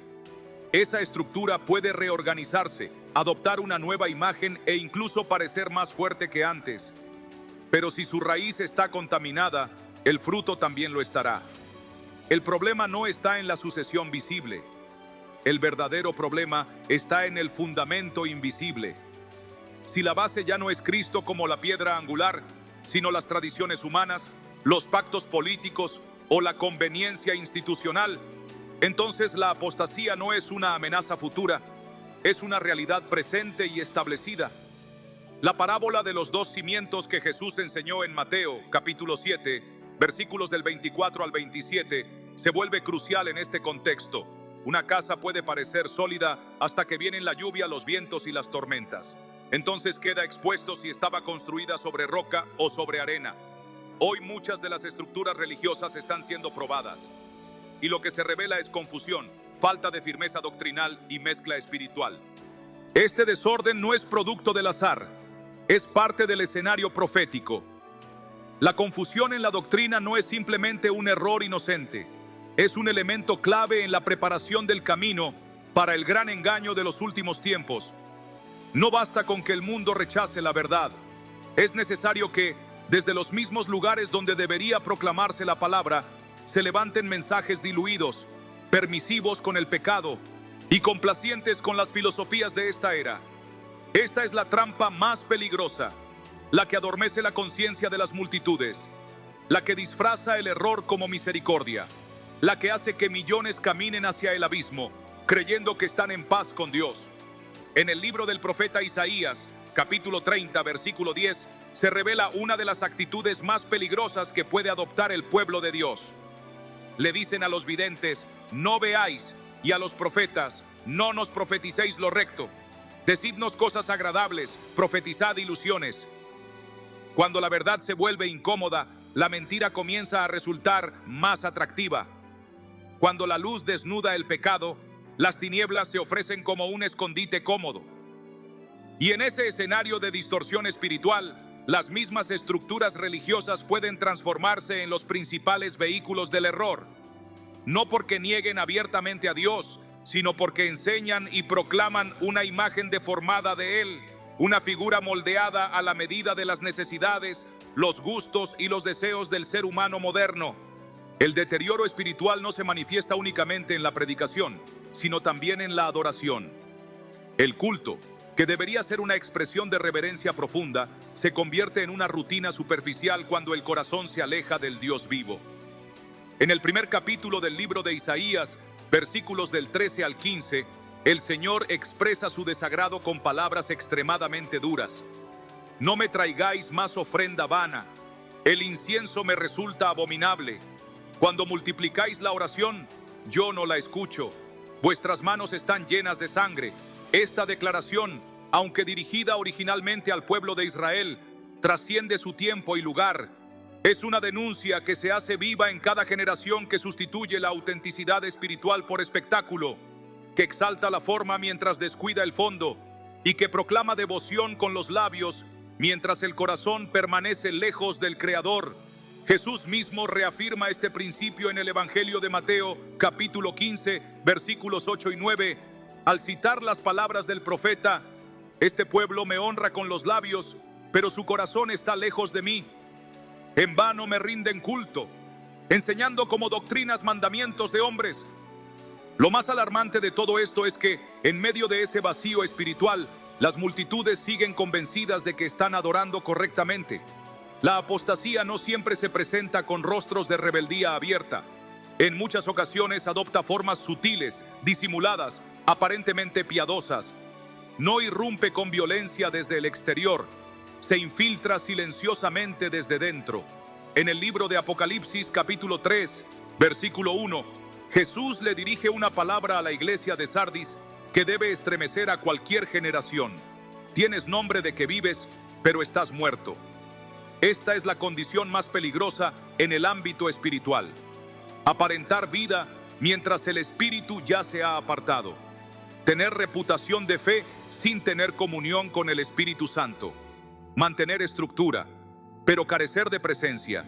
Esa estructura puede reorganizarse, adoptar una nueva imagen e incluso parecer más fuerte que antes. Pero si su raíz está contaminada, el fruto también lo estará. El problema no está en la sucesión visible. El verdadero problema está en el fundamento invisible. Si la base ya no es Cristo como la piedra angular, sino las tradiciones humanas, los pactos políticos o la conveniencia institucional, entonces la apostasía no es una amenaza futura, es una realidad presente y establecida. La parábola de los dos cimientos que Jesús enseñó en Mateo capítulo 7, versículos del 24 al 27, se vuelve crucial en este contexto. Una casa puede parecer sólida hasta que vienen la lluvia, los vientos y las tormentas. Entonces queda expuesto si estaba construida sobre roca o sobre arena. Hoy muchas de las estructuras religiosas están siendo probadas. Y lo que se revela es confusión, falta de firmeza doctrinal y mezcla espiritual. Este desorden no es producto del azar, es parte del escenario profético. La confusión en la doctrina no es simplemente un error inocente, es un elemento clave en la preparación del camino para el gran engaño de los últimos tiempos. No basta con que el mundo rechace la verdad, es necesario que, desde los mismos lugares donde debería proclamarse la palabra, se levanten mensajes diluidos, permisivos con el pecado y complacientes con las filosofías de esta era. Esta es la trampa más peligrosa, la que adormece la conciencia de las multitudes, la que disfraza el error como misericordia, la que hace que millones caminen hacia el abismo, creyendo que están en paz con Dios. En el libro del profeta Isaías, capítulo 30, versículo 10, se revela una de las actitudes más peligrosas que puede adoptar el pueblo de Dios. Le dicen a los videntes: no veáis, y a los profetas: no nos profeticéis lo recto. Decidnos cosas agradables, profetizad ilusiones. Cuando la verdad se vuelve incómoda, la mentira comienza a resultar más atractiva. Cuando la luz desnuda el pecado, las tinieblas se ofrecen como un escondite cómodo. Y en ese escenario de distorsión espiritual, las mismas estructuras religiosas pueden transformarse en los principales vehículos del error. No porque nieguen abiertamente a Dios, sino porque enseñan y proclaman una imagen deformada de Él, una figura moldeada a la medida de las necesidades, los gustos y los deseos del ser humano moderno. El deterioro espiritual no se manifiesta únicamente en la predicación, sino también en la adoración. El culto, que debería ser una expresión de reverencia profunda, se convierte en una rutina superficial cuando el corazón se aleja del Dios vivo. En el primer capítulo del libro de Isaías, versículos del 13 al 15, el Señor expresa su desagrado con palabras extremadamente duras. No me traigáis más ofrenda vana, el incienso me resulta abominable. Cuando multiplicáis la oración, yo no la escucho. Vuestras manos están llenas de sangre. Esta declaración, aunque dirigida originalmente al pueblo de Israel, trasciende su tiempo y lugar. Es una denuncia que se hace viva en cada generación que sustituye la autenticidad espiritual por espectáculo, que exalta la forma mientras descuida el fondo y que proclama devoción con los labios mientras el corazón permanece lejos del Creador. Jesús mismo reafirma este principio en el Evangelio de Mateo, capítulo 15, versículos 8 y 9, al citar las palabras del profeta: este pueblo me honra con los labios, pero su corazón está lejos de mí. En vano me rinden culto, enseñando como doctrinas mandamientos de hombres. Lo más alarmante de todo esto es que, en medio de ese vacío espiritual, las multitudes siguen convencidas de que están adorando correctamente. La apostasía no siempre se presenta con rostros de rebeldía abierta. En muchas ocasiones adopta formas sutiles, disimuladas, aparentemente piadosas. No irrumpe con violencia desde el exterior, se infiltra silenciosamente desde dentro. En el libro de Apocalipsis, capítulo 3, versículo 1, Jesús le dirige una palabra a la iglesia de Sardis que debe estremecer a cualquier generación. Tienes nombre de que vives, pero estás muerto. Esta es la condición más peligrosa en el ámbito espiritual. Aparentar vida mientras el espíritu ya se ha apartado. Tener reputación de fe sin tener comunión con el Espíritu Santo. Mantener estructura, pero carecer de presencia.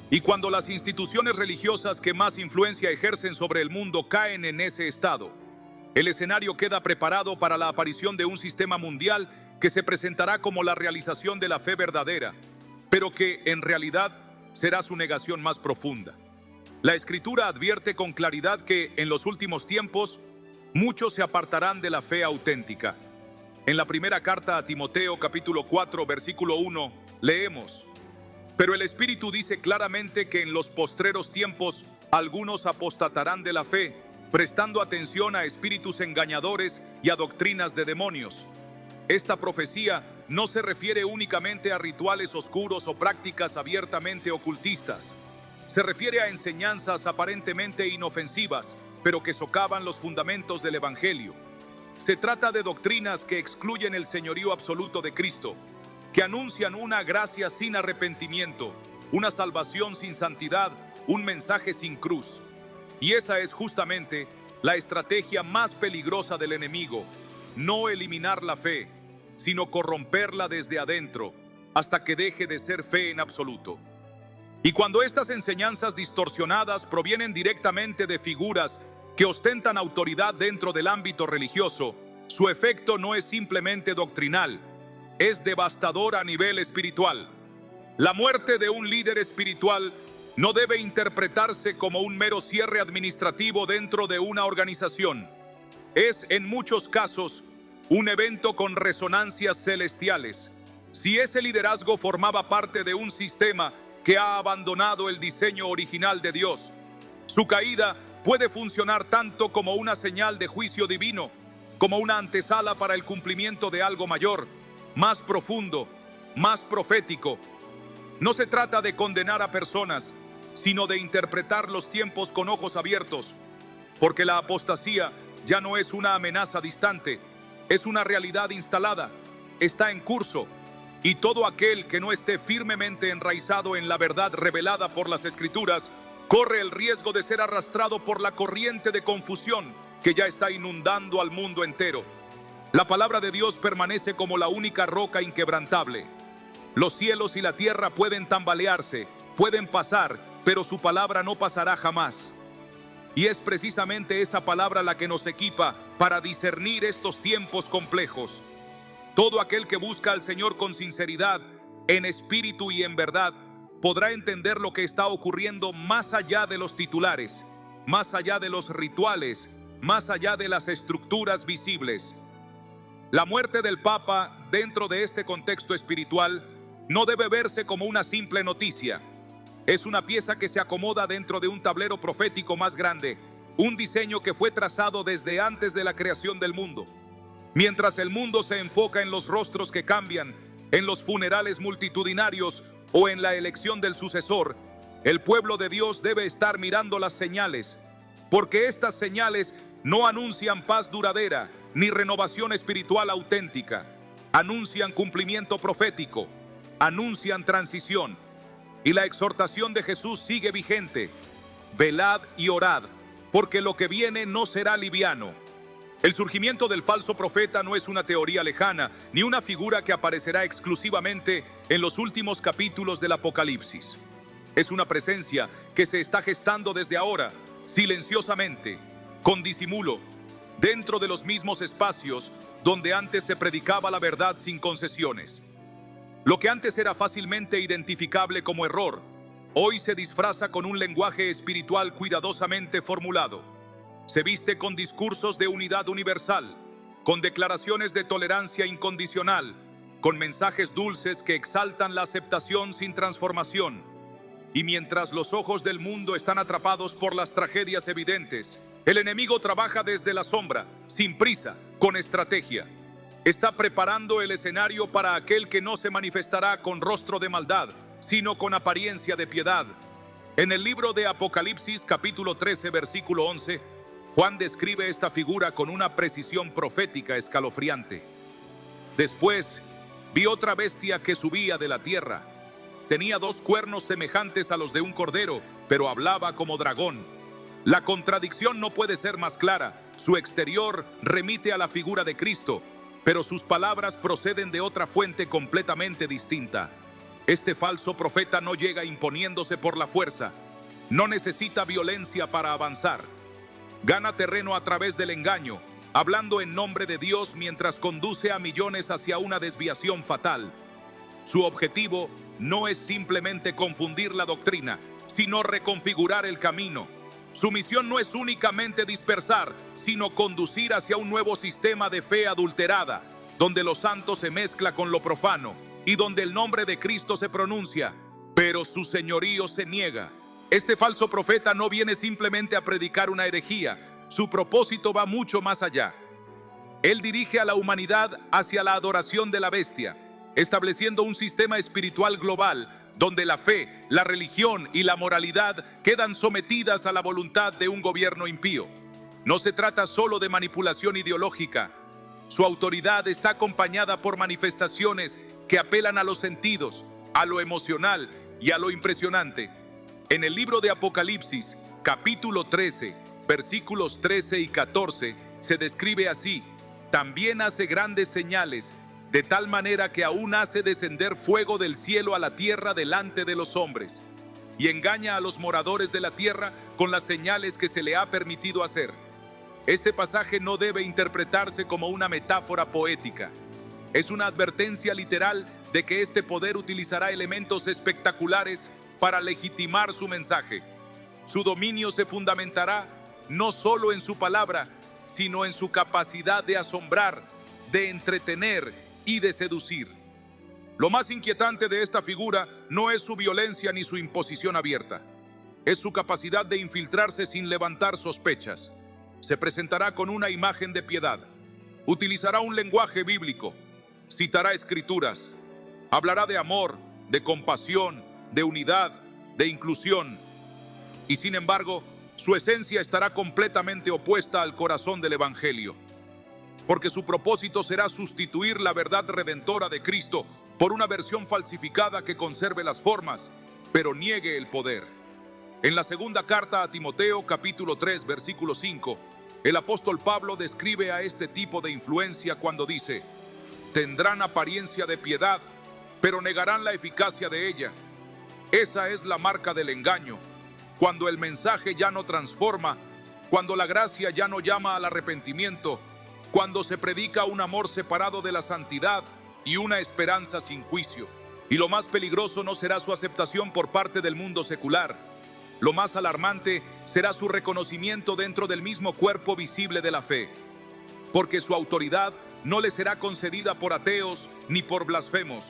Y cuando las instituciones religiosas que más influencia ejercen sobre el mundo caen en ese estado, el escenario queda preparado para la aparición de un sistema mundial que se presentará como la realización de la fe verdadera, pero que en realidad será su negación más profunda. La Escritura advierte con claridad que en los últimos tiempos muchos se apartarán de la fe auténtica. En la primera carta a Timoteo, capítulo 4, versículo 1, leemos: pero el Espíritu dice claramente que en los postreros tiempos algunos apostatarán de la fe, prestando atención a espíritus engañadores y a doctrinas de demonios. Esta profecía no se refiere únicamente a rituales oscuros o prácticas abiertamente ocultistas. Se refiere a enseñanzas aparentemente inofensivas, pero que socavan los fundamentos del Evangelio. Se trata de doctrinas que excluyen el señorío absoluto de Cristo, que anuncian una gracia sin arrepentimiento, una salvación sin santidad, un mensaje sin cruz. Y esa es justamente la estrategia más peligrosa del enemigo: no eliminar la fe, sino corromperla desde adentro, hasta que deje de ser fe en absoluto. Y cuando estas enseñanzas distorsionadas provienen directamente de figuras que ostentan autoridad dentro del ámbito religioso, su efecto no es simplemente doctrinal, es devastador a nivel espiritual. La muerte de un líder espiritual no debe interpretarse como un mero cierre administrativo dentro de una organización. Es, en muchos casos, un evento con resonancias celestiales. Si ese liderazgo formaba parte de un sistema que ha abandonado el diseño original de Dios, su caída puede funcionar tanto como una señal de juicio divino, como una antesala para el cumplimiento de algo mayor, más profundo, más profético. No se trata de condenar a personas, sino de interpretar los tiempos con ojos abiertos, porque la apostasía ya no es una amenaza distante, es una realidad instalada, está en curso, y todo aquel que no esté firmemente enraizado en la verdad revelada por las Escrituras corre el riesgo de ser arrastrado por la corriente de confusión que ya está inundando al mundo entero. La palabra de Dios permanece como la única roca inquebrantable. Los cielos y la tierra pueden tambalearse, pueden pasar, pero su palabra no pasará jamás. Y es precisamente esa palabra la que nos equipa para discernir estos tiempos complejos. Todo aquel que busca al Señor con sinceridad, en espíritu y en verdad, podrá entender lo que está ocurriendo más allá de los titulares, más allá de los rituales, más allá de las estructuras visibles. La muerte del Papa dentro de este contexto espiritual no debe verse como una simple noticia. Es una pieza que se acomoda dentro de un tablero profético más grande, un diseño que fue trazado desde antes de la creación del mundo. Mientras el mundo se enfoca en los rostros que cambian, en los funerales multitudinarios o en la elección del sucesor, el pueblo de Dios debe estar mirando las señales, porque estas señales no anuncian paz duradera ni renovación espiritual auténtica. Anuncian cumplimiento profético, anuncian transición. Y la exhortación de Jesús sigue vigente: velad y orad, porque lo que viene no será liviano. El surgimiento del falso profeta no es una teoría lejana, ni una figura que aparecerá exclusivamente en los últimos capítulos del Apocalipsis. Es una presencia que se está gestando desde ahora, silenciosamente, con disimulo, dentro de los mismos espacios donde antes se predicaba la verdad sin concesiones. Lo que antes era fácilmente identificable como error, hoy se disfraza con un lenguaje espiritual cuidadosamente formulado. Se viste con discursos de unidad universal, con declaraciones de tolerancia incondicional, con mensajes dulces que exaltan la aceptación sin transformación. Y mientras los ojos del mundo están atrapados por las tragedias evidentes, el enemigo trabaja desde la sombra, sin prisa, con estrategia. Está preparando el escenario para aquel que no se manifestará con rostro de maldad, sino con apariencia de piedad. En el libro de Apocalipsis, capítulo 13, versículo 11, Juan describe esta figura con una precisión profética escalofriante. Después, vi otra bestia que subía de la tierra. Tenía 2 cuernos semejantes a los de un cordero, pero hablaba como dragón. La contradicción no puede ser más clara. Su exterior remite a la figura de Cristo, pero sus palabras proceden de otra fuente completamente distinta. Este falso profeta no llega imponiéndose por la fuerza. No necesita violencia para avanzar. Gana terreno a través del engaño, hablando en nombre de Dios mientras conduce a millones hacia una desviación fatal. Su objetivo no es simplemente confundir la doctrina, sino reconfigurar el camino. Su misión no es únicamente dispersar, sino conducir hacia un nuevo sistema de fe adulterada, donde lo santo se mezcla con lo profano y donde el nombre de Cristo se pronuncia, pero su señorío se niega. Este falso profeta no viene simplemente a predicar una herejía. Su propósito va mucho más allá. Él dirige a la humanidad hacia la adoración de la bestia, estableciendo un sistema espiritual global donde la fe, la religión y la moralidad quedan sometidas a la voluntad de un gobierno impío. No se trata solo de manipulación ideológica. Su autoridad está acompañada por manifestaciones que apelan a los sentidos, a lo emocional y a lo impresionante. En el libro de Apocalipsis, capítulo 13, versículos 13 y 14, se describe así: también hace grandes señales, de tal manera que aún hace descender fuego del cielo a la tierra delante de los hombres, y engaña a los moradores de la tierra con las señales que se le ha permitido hacer. Este pasaje no debe interpretarse como una metáfora poética. Es una advertencia literal de que este poder utilizará elementos espectaculares para legitimar su mensaje. Su dominio se fundamentará no solo en su palabra, sino en su capacidad de asombrar, de entretener y de seducir. Lo más inquietante de esta figura no es su violencia ni su imposición abierta. Es su capacidad de infiltrarse sin levantar sospechas. Se presentará con una imagen de piedad. Utilizará un lenguaje bíblico. Citará escrituras. Hablará de amor, de compasión, de unidad, de inclusión. Y sin embargo, su esencia estará completamente opuesta al corazón del Evangelio, porque su propósito será sustituir la verdad redentora de Cristo por una versión falsificada que conserve las formas, pero niegue el poder. En la segunda carta a Timoteo, capítulo 3, versículo 5, el apóstol Pablo describe a este tipo de influencia cuando dice: tendrán apariencia de piedad, pero negarán la eficacia de ella. Esa es la marca del engaño. Cuando el mensaje ya no transforma, cuando la gracia ya no llama al arrepentimiento, cuando se predica un amor separado de la santidad y una esperanza sin juicio. Y lo más peligroso no será su aceptación por parte del mundo secular. Lo más alarmante será su reconocimiento dentro del mismo cuerpo visible de la fe, porque su autoridad no le será concedida por ateos ni por blasfemos.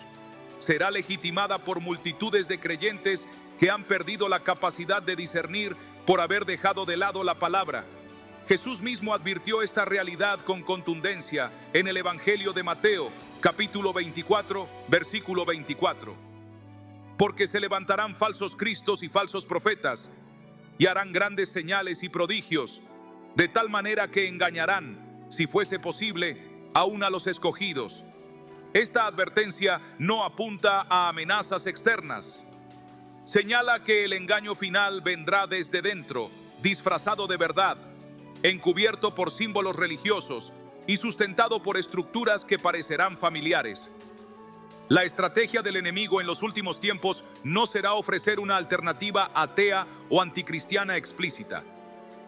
Será legitimada por multitudes de creyentes que han perdido la capacidad de discernir por haber dejado de lado la palabra. Jesús mismo advirtió esta realidad con contundencia en el Evangelio de Mateo, capítulo 24, versículo 24. Porque se levantarán falsos cristos y falsos profetas, y harán grandes señales y prodigios, de tal manera que engañarán, si fuese posible, aún a los escogidos. Esta advertencia no apunta a amenazas externas. Señala que el engaño final vendrá desde dentro, disfrazado de verdad, encubierto por símbolos religiosos y sustentado por estructuras que parecerán familiares. La estrategia del enemigo en los últimos tiempos no será ofrecer una alternativa atea o anticristiana explícita.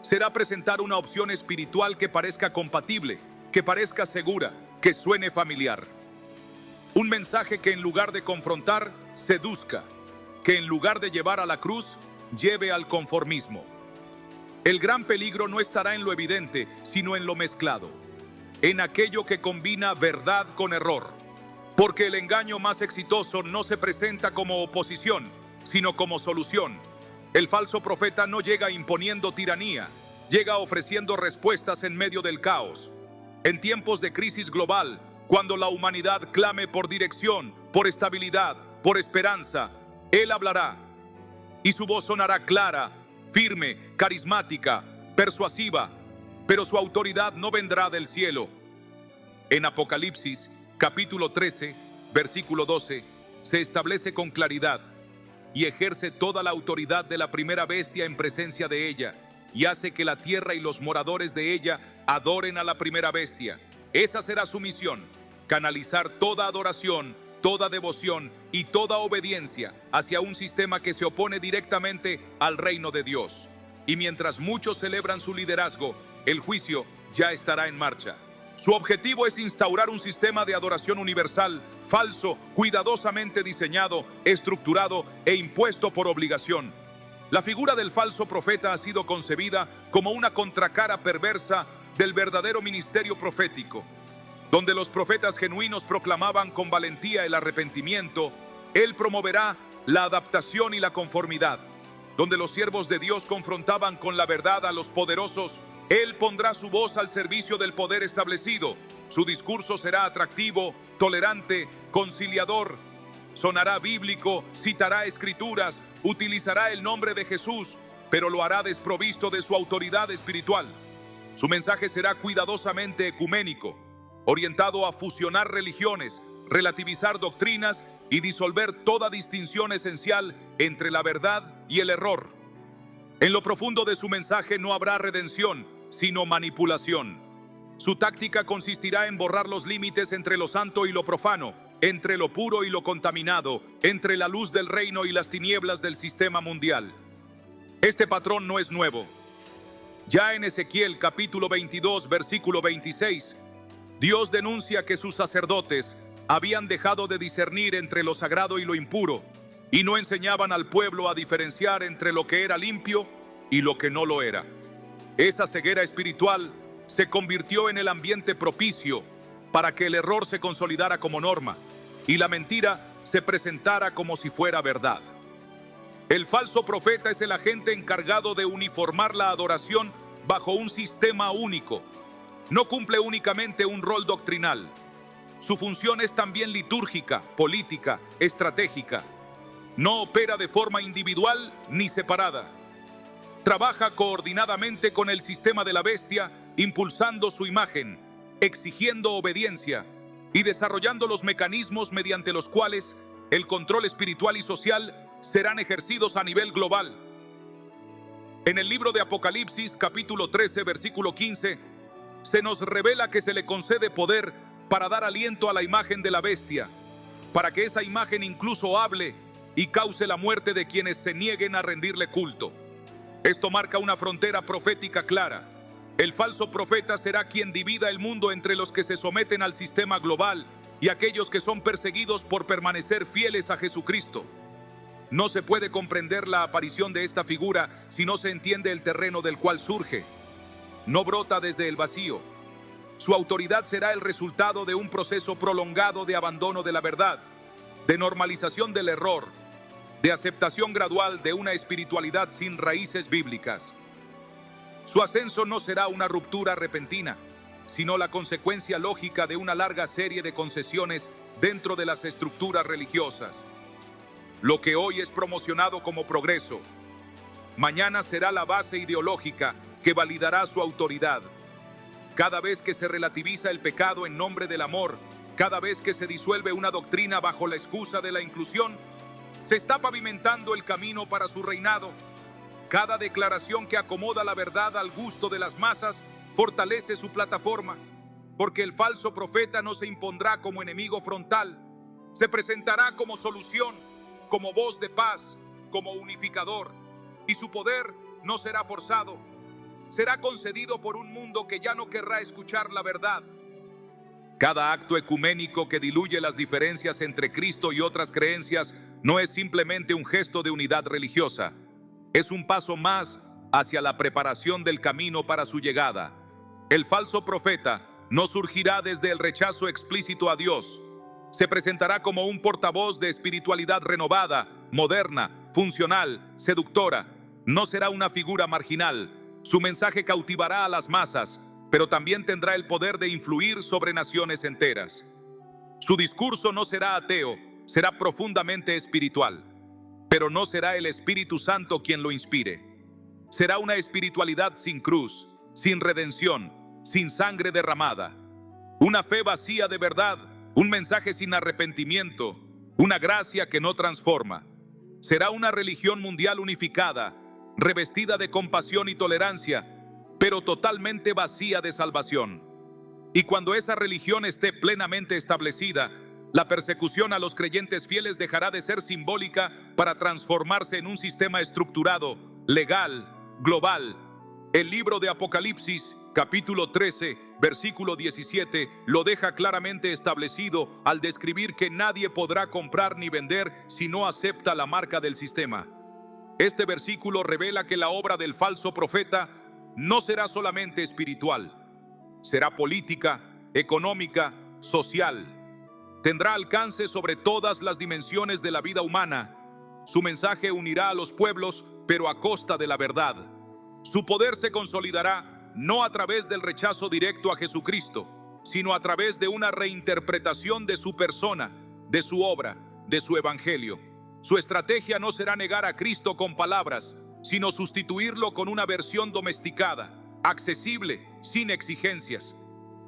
Será presentar una opción espiritual que parezca compatible, que parezca segura, que suene familiar. Un mensaje que en lugar de confrontar, seduzca, que en lugar de llevar a la cruz, lleve al conformismo. El gran peligro no estará en lo evidente, sino en lo mezclado, en aquello que combina verdad con error. Porque el engaño más exitoso no se presenta como oposición, sino como solución. El falso profeta no llega imponiendo tiranía, llega ofreciendo respuestas en medio del caos. En tiempos de crisis global, cuando la humanidad clame por dirección, por estabilidad, por esperanza, Él hablará. Y su voz sonará clara, firme, carismática, persuasiva, pero su autoridad no vendrá del cielo. En Apocalipsis, capítulo 13, versículo 12, se establece con claridad: y ejerce toda la autoridad de la primera bestia en presencia de ella, y hace que la tierra y los moradores de ella adoren a la primera bestia. Esa será su misión: canalizar toda adoración, toda devoción y toda obediencia hacia un sistema que se opone directamente al reino de Dios. Y mientras muchos celebran su liderazgo, el juicio ya estará en marcha. Su objetivo es instaurar un sistema de adoración universal, falso, cuidadosamente diseñado, estructurado e impuesto por obligación. La figura del falso profeta ha sido concebida como una contracara perversa del verdadero ministerio profético. Donde los profetas genuinos proclamaban con valentía el arrepentimiento, Él promoverá la adaptación y la conformidad. Donde los siervos de Dios confrontaban con la verdad a los poderosos, Él pondrá su voz al servicio del poder establecido. Su discurso será atractivo, tolerante, conciliador. Sonará bíblico, citará escrituras, utilizará el nombre de Jesús, pero lo hará desprovisto de su autoridad espiritual. Su mensaje será cuidadosamente ecuménico, orientado a fusionar religiones, relativizar doctrinas y disolver toda distinción esencial entre la verdad y el error. En lo profundo de su mensaje no habrá redención, sino manipulación. Su táctica consistirá en borrar los límites entre lo santo y lo profano, entre lo puro y lo contaminado, entre la luz del reino y las tinieblas del sistema mundial. Este patrón no es nuevo. Ya en Ezequiel capítulo 22, versículo 26, Dios denuncia que sus sacerdotes habían dejado de discernir entre lo sagrado y lo impuro, y no enseñaban al pueblo a diferenciar entre lo que era limpio y lo que no lo era. Esa ceguera espiritual se convirtió en el ambiente propicio para que el error se consolidara como norma y la mentira se presentara como si fuera verdad. El falso profeta es el agente encargado de uniformar la adoración bajo un sistema único. No cumple únicamente un rol doctrinal. Su función es también litúrgica, política, estratégica. No opera de forma individual ni separada. Trabaja coordinadamente con el sistema de la bestia, impulsando su imagen, exigiendo obediencia y desarrollando los mecanismos mediante los cuales el control espiritual y social serán ejercidos a nivel global. En el libro de Apocalipsis, capítulo 13, versículo 15, se nos revela que se le concede poder para dar aliento a la imagen de la bestia, para que esa imagen incluso hable y cause la muerte de quienes se nieguen a rendirle culto. Esto marca una frontera profética clara. El falso profeta será quien divida el mundo entre los que se someten al sistema global y aquellos que son perseguidos por permanecer fieles a Jesucristo. No se puede comprender la aparición de esta figura si no se entiende el terreno del cual surge. No brota desde el vacío. Su autoridad será el resultado de un proceso prolongado de abandono de la verdad, de normalización del error, de aceptación gradual de una espiritualidad sin raíces bíblicas. Su ascenso no será una ruptura repentina, sino la consecuencia lógica de una larga serie de concesiones dentro de las estructuras religiosas. Lo que hoy es promocionado como progreso, mañana será la base ideológica que validará su autoridad. Cada vez que se relativiza el pecado en nombre del amor, cada vez que se disuelve una doctrina bajo la excusa de la inclusión, se está pavimentando el camino para su reinado. Cada declaración que acomoda la verdad al gusto de las masas fortalece su plataforma, porque el falso profeta no se impondrá como enemigo frontal, se presentará como solución, como voz de paz, como unificador, y su poder no será forzado, será concedido por un mundo que ya no querrá escuchar la verdad. Cada acto ecuménico que diluye las diferencias entre Cristo y otras creencias no es simplemente un gesto de unidad religiosa, es un paso más hacia la preparación del camino para su llegada. El falso profeta no surgirá desde el rechazo explícito a Dios. Se presentará como un portavoz de espiritualidad renovada, moderna, funcional, seductora. No será una figura marginal. Su mensaje cautivará a las masas, pero también tendrá el poder de influir sobre naciones enteras. Su discurso no será ateo, será profundamente espiritual, pero no será el Espíritu Santo quien lo inspire. Será una espiritualidad sin cruz, sin redención, sin sangre derramada. Una fe vacía de verdad, un mensaje sin arrepentimiento, una gracia que no transforma. Será una religión mundial unificada, revestida de compasión y tolerancia, pero totalmente vacía de salvación. Y cuando esa religión esté plenamente establecida, la persecución a los creyentes fieles dejará de ser simbólica para transformarse en un sistema estructurado, legal, global. El libro de Apocalipsis, capítulo 13, versículo 17, lo deja claramente establecido al describir que nadie podrá comprar ni vender si no acepta la marca del sistema. Este versículo revela que la obra del falso profeta no será solamente espiritual, será política, económica, social. Tendrá alcance sobre todas las dimensiones de la vida humana. Su mensaje unirá a los pueblos, pero a costa de la verdad. Su poder se consolidará no a través del rechazo directo a Jesucristo, sino a través de una reinterpretación de su persona, de su obra, de su evangelio. Su estrategia no será negar a Cristo con palabras, sino sustituirlo con una versión domesticada, accesible, sin exigencias.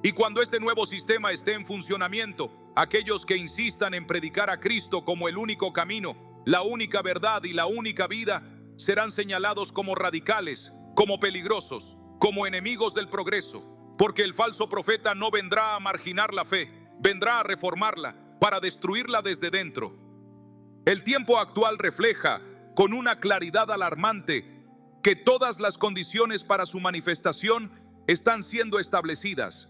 Y cuando este nuevo sistema esté en funcionamiento, aquellos que insistan en predicar a Cristo como el único camino, la única verdad y la única vida, serán señalados como radicales, como peligrosos, como enemigos del progreso, porque el falso profeta no vendrá a marginar la fe, vendrá a reformarla, para destruirla desde dentro. El tiempo actual refleja, con una claridad alarmante, que todas las condiciones para su manifestación están siendo establecidas.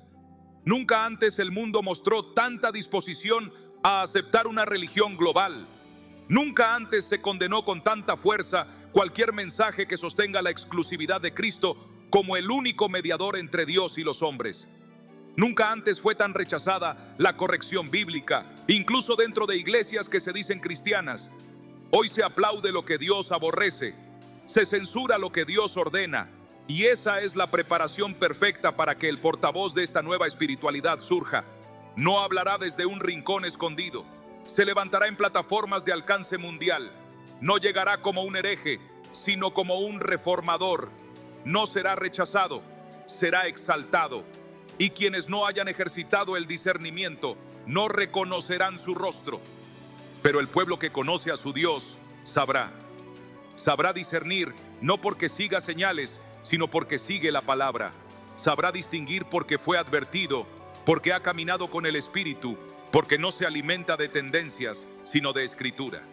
Nunca antes el mundo mostró tanta disposición a aceptar una religión global. Nunca antes se condenó con tanta fuerza cualquier mensaje que sostenga la exclusividad de Cristo como el único mediador entre Dios y los hombres. Nunca antes fue tan rechazada la corrección bíblica, incluso dentro de iglesias que se dicen cristianas. Hoy se aplaude lo que Dios aborrece, se censura lo que Dios ordena, y esa es la preparación perfecta para que el portavoz de esta nueva espiritualidad surja. No hablará desde un rincón escondido, se levantará en plataformas de alcance mundial. No llegará como un hereje, sino como un reformador. No será rechazado, será exaltado. Y quienes no hayan ejercitado el discernimiento no reconocerán su rostro. Pero el pueblo que conoce a su Dios sabrá discernir, no porque siga señales, sino porque sigue la palabra. Sabrá distinguir porque fue advertido, porque ha caminado con el Espíritu, porque no se alimenta de tendencias, sino de escritura.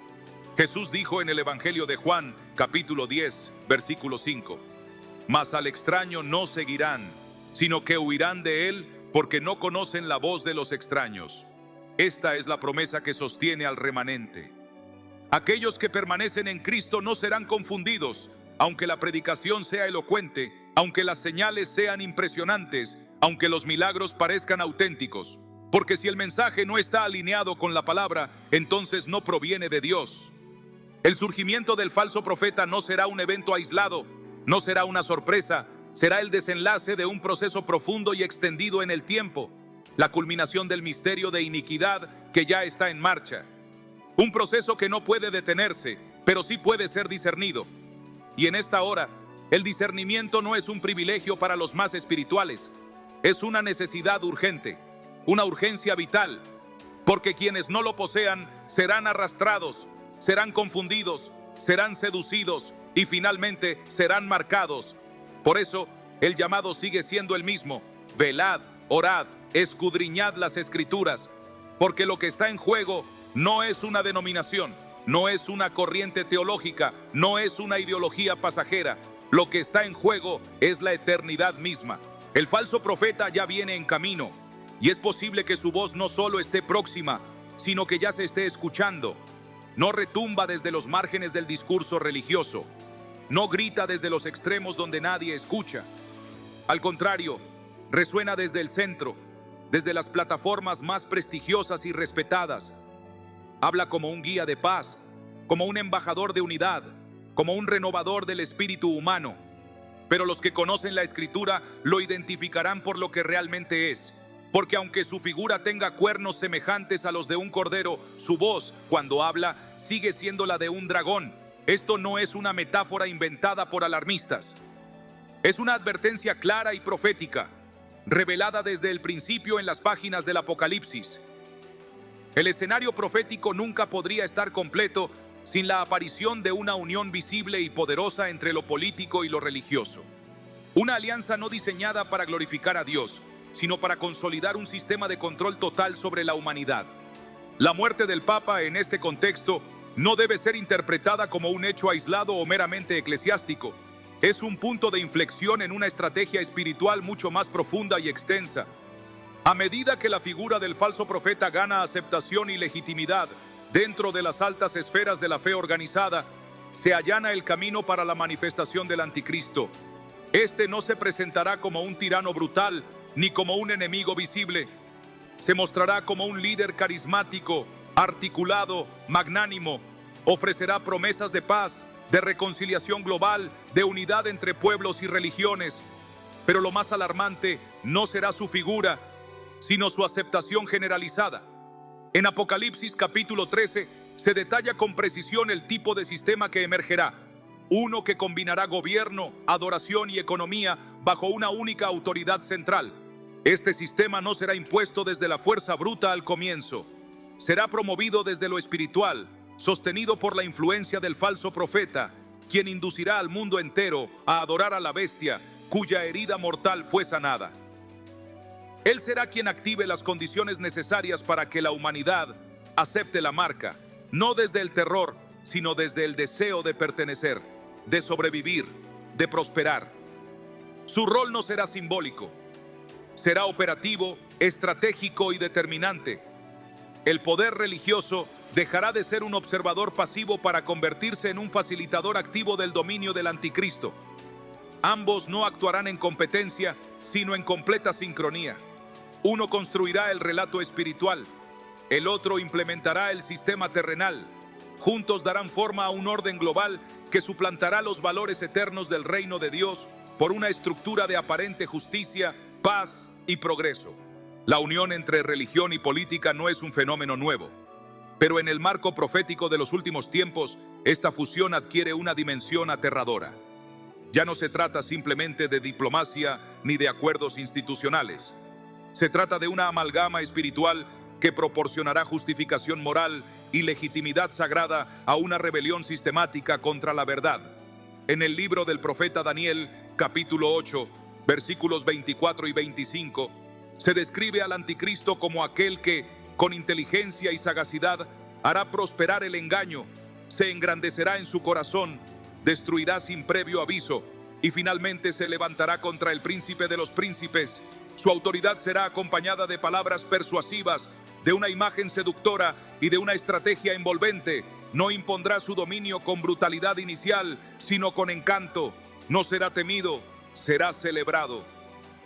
Jesús dijo en el Evangelio de Juan, capítulo 10, versículo 5, «Mas al extraño no seguirán, sino que huirán de él, porque no conocen la voz de los extraños». Esta es la promesa que sostiene al remanente. Aquellos que permanecen en Cristo no serán confundidos, aunque la predicación sea elocuente, aunque las señales sean impresionantes, aunque los milagros parezcan auténticos. Porque si el mensaje no está alineado con la palabra, entonces no proviene de Dios. El surgimiento del falso profeta no será un evento aislado, no será una sorpresa, será el desenlace de un proceso profundo y extendido en el tiempo, la culminación del misterio de iniquidad que ya está en marcha. Un proceso que no puede detenerse, pero sí puede ser discernido. Y en esta hora, el discernimiento no es un privilegio para los más espirituales, es una necesidad urgente, una urgencia vital, porque quienes no lo posean serán arrastrados, serán confundidos, serán seducidos y finalmente serán marcados. Por eso, el llamado sigue siendo el mismo: velad, orad, escudriñad las Escrituras, porque lo que está en juego no es una denominación, no es una corriente teológica, no es una ideología pasajera. Lo que está en juego es la eternidad misma. El falso profeta ya viene en camino, y es posible que su voz no solo esté próxima, sino que ya se esté escuchando. No retumba desde los márgenes del discurso religioso, no grita desde los extremos donde nadie escucha. Al contrario, resuena desde el centro, desde las plataformas más prestigiosas y respetadas. Habla como un guía de paz, como un embajador de unidad, como un renovador del espíritu humano. Pero los que conocen la Escritura lo identificarán por lo que realmente es. Porque aunque su figura tenga cuernos semejantes a los de un cordero, su voz, cuando habla, sigue siendo la de un dragón. Esto no es una metáfora inventada por alarmistas. Es una advertencia clara y profética, revelada desde el principio en las páginas del Apocalipsis. El escenario profético nunca podría estar completo sin la aparición de una unión visible y poderosa entre lo político y lo religioso. Una alianza no diseñada para glorificar a Dios, sino para consolidar un sistema de control total sobre la humanidad. La muerte del Papa en este contexto no debe ser interpretada como un hecho aislado o meramente eclesiástico. Es un punto de inflexión en una estrategia espiritual mucho más profunda y extensa. A medida que la figura del falso profeta gana aceptación y legitimidad dentro de las altas esferas de la fe organizada, se allana el camino para la manifestación del anticristo. Este no se presentará como un tirano brutal, ni como un enemigo visible. Se mostrará como un líder carismático, articulado, magnánimo. Ofrecerá promesas de paz, de reconciliación global, de unidad entre pueblos y religiones. Pero lo más alarmante no será su figura, sino su aceptación generalizada. En Apocalipsis capítulo 13 se detalla con precisión el tipo de sistema que emergerá. Uno que combinará gobierno, adoración y economía bajo una única autoridad central. Este sistema no será impuesto desde la fuerza bruta al comienzo. Será promovido desde lo espiritual, sostenido por la influencia del falso profeta, quien inducirá al mundo entero a adorar a la bestia, cuya herida mortal fue sanada. Él será quien active las condiciones necesarias para que la humanidad acepte la marca, no desde el terror, sino desde el deseo de pertenecer, de sobrevivir, de prosperar. Su rol no será simbólico, será operativo, estratégico y determinante. El poder religioso dejará de ser un observador pasivo para convertirse en un facilitador activo del dominio del anticristo. Ambos no actuarán en competencia, sino en completa sincronía. Uno construirá el relato espiritual, el otro implementará el sistema terrenal. Juntos darán forma a un orden global que suplantará los valores eternos del reino de Dios por una estructura de aparente justicia, paz y progreso. La unión entre religión y política no es un fenómeno nuevo, pero en el marco profético de los últimos tiempos, esta fusión adquiere una dimensión aterradora. Ya no se trata simplemente de diplomacia ni de acuerdos institucionales. Se trata de una amalgama espiritual que proporcionará justificación moral y legitimidad sagrada a una rebelión sistemática contra la verdad. En el libro del profeta Daniel, capítulo 8, versículos 24 y 25, se describe al anticristo como aquel que, con inteligencia y sagacidad, hará prosperar el engaño, se engrandecerá en su corazón, destruirá sin previo aviso y finalmente se levantará contra el príncipe de los príncipes. Su autoridad será acompañada de palabras persuasivas, de una imagen seductora y de una estrategia envolvente. No impondrá su dominio con brutalidad inicial, sino con encanto. No será temido, será celebrado.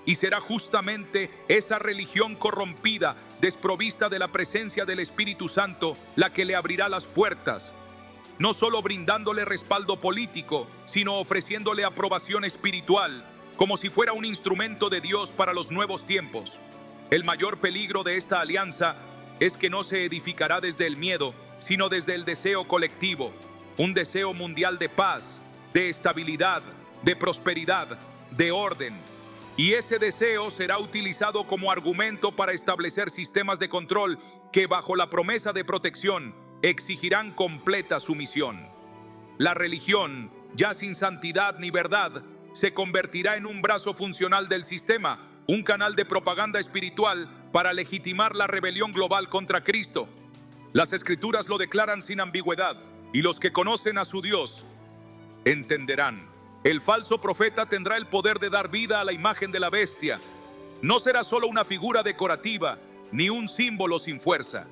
Y será justamente esa religión corrompida, desprovista de la presencia del Espíritu Santo, la que le abrirá las puertas, no solo brindándole respaldo político, sino ofreciéndole aprobación espiritual, como si fuera un instrumento de Dios para los nuevos tiempos. El mayor peligro de esta alianza es que no se edificará desde el miedo, sino desde el deseo colectivo, un deseo mundial de paz, de estabilidad, de prosperidad, de orden. Y ese deseo será utilizado como argumento para establecer sistemas de control que, bajo la promesa de protección, exigirán completa sumisión. La religión, ya sin santidad ni verdad, se convertirá en un brazo funcional del sistema, un canal de propaganda espiritual para legitimar la rebelión global contra Cristo. Las Escrituras lo declaran sin ambigüedad, y los que conocen a su Dios entenderán. El falso profeta tendrá el poder de dar vida a la imagen de la bestia. No será solo una figura decorativa, ni un símbolo sin fuerza.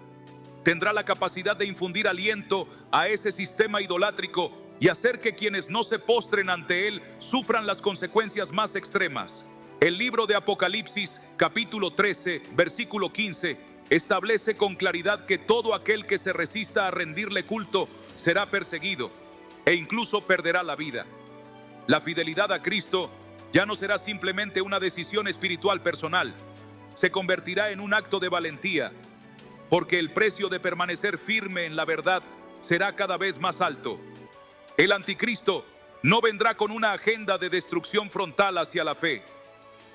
Tendrá la capacidad de infundir aliento a ese sistema idolátrico y hacer que quienes no se postren ante él sufran las consecuencias más extremas. El libro de Apocalipsis, capítulo 13, versículo 15, establece con claridad que todo aquel que se resista a rendirle culto será perseguido e incluso perderá la vida. La fidelidad a Cristo ya no será simplemente una decisión espiritual personal, se convertirá en un acto de valentía, porque el precio de permanecer firme en la verdad será cada vez más alto. El anticristo no vendrá con una agenda de destrucción frontal hacia la fe.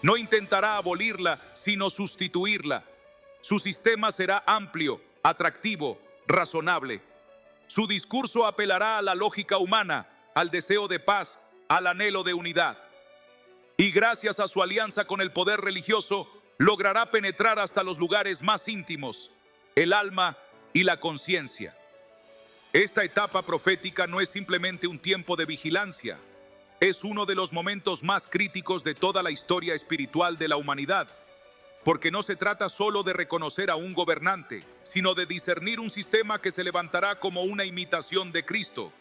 No intentará abolirla, sino sustituirla. Su sistema será amplio, atractivo, razonable. Su discurso apelará a la lógica humana, al deseo de paz, al anhelo de unidad. Y gracias a su alianza con el poder religioso, logrará penetrar hasta los lugares más íntimos, el alma y la conciencia. Esta etapa profética no es simplemente un tiempo de vigilancia, es uno de los momentos más críticos de toda la historia espiritual de la humanidad, porque no se trata solo de reconocer a un gobernante, sino de discernir un sistema que se levantará como una imitación de Cristo.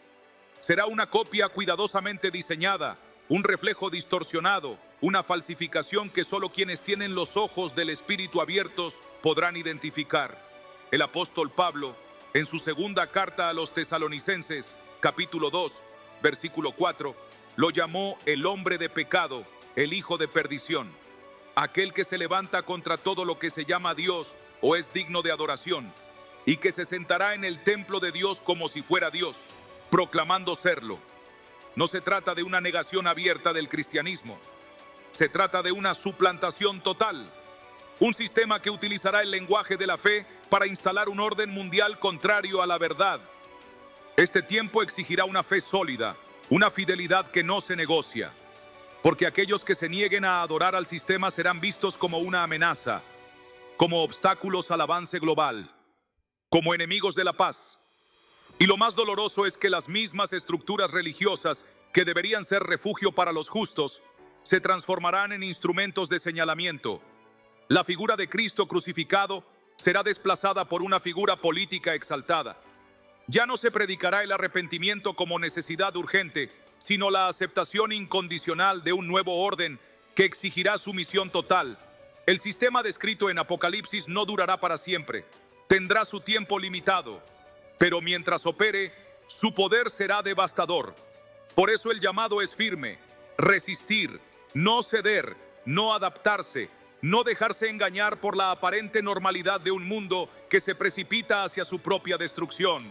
Será una copia cuidadosamente diseñada, un reflejo distorsionado, una falsificación que solo quienes tienen los ojos del Espíritu abiertos podrán identificar. El apóstol Pablo, en su segunda carta a los Tesalonicenses, capítulo 2, versículo 4, lo llamó el hombre de pecado, el hijo de perdición, aquel que se levanta contra todo lo que se llama Dios o es digno de adoración, y que se sentará en el templo de Dios como si fuera Dios, proclamando serlo. No se trata de una negación abierta del cristianismo, se trata de una suplantación total, un sistema que utilizará el lenguaje de la fe para instalar un orden mundial contrario a la verdad. Este tiempo exigirá una fe sólida, una fidelidad que no se negocia, porque aquellos que se nieguen a adorar al sistema serán vistos como una amenaza, como obstáculos al avance global, como enemigos de la paz. Y lo más doloroso es que las mismas estructuras religiosas que deberían ser refugio para los justos se transformarán en instrumentos de señalamiento. La figura de Cristo crucificado será desplazada por una figura política exaltada. Ya no se predicará el arrepentimiento como necesidad urgente, sino la aceptación incondicional de un nuevo orden que exigirá sumisión total. El sistema descrito en Apocalipsis no durará para siempre, tendrá su tiempo limitado, pero mientras opere, su poder será devastador. Por eso el llamado es firme: resistir, no ceder, no adaptarse, no dejarse engañar por la aparente normalidad de un mundo que se precipita hacia su propia destrucción.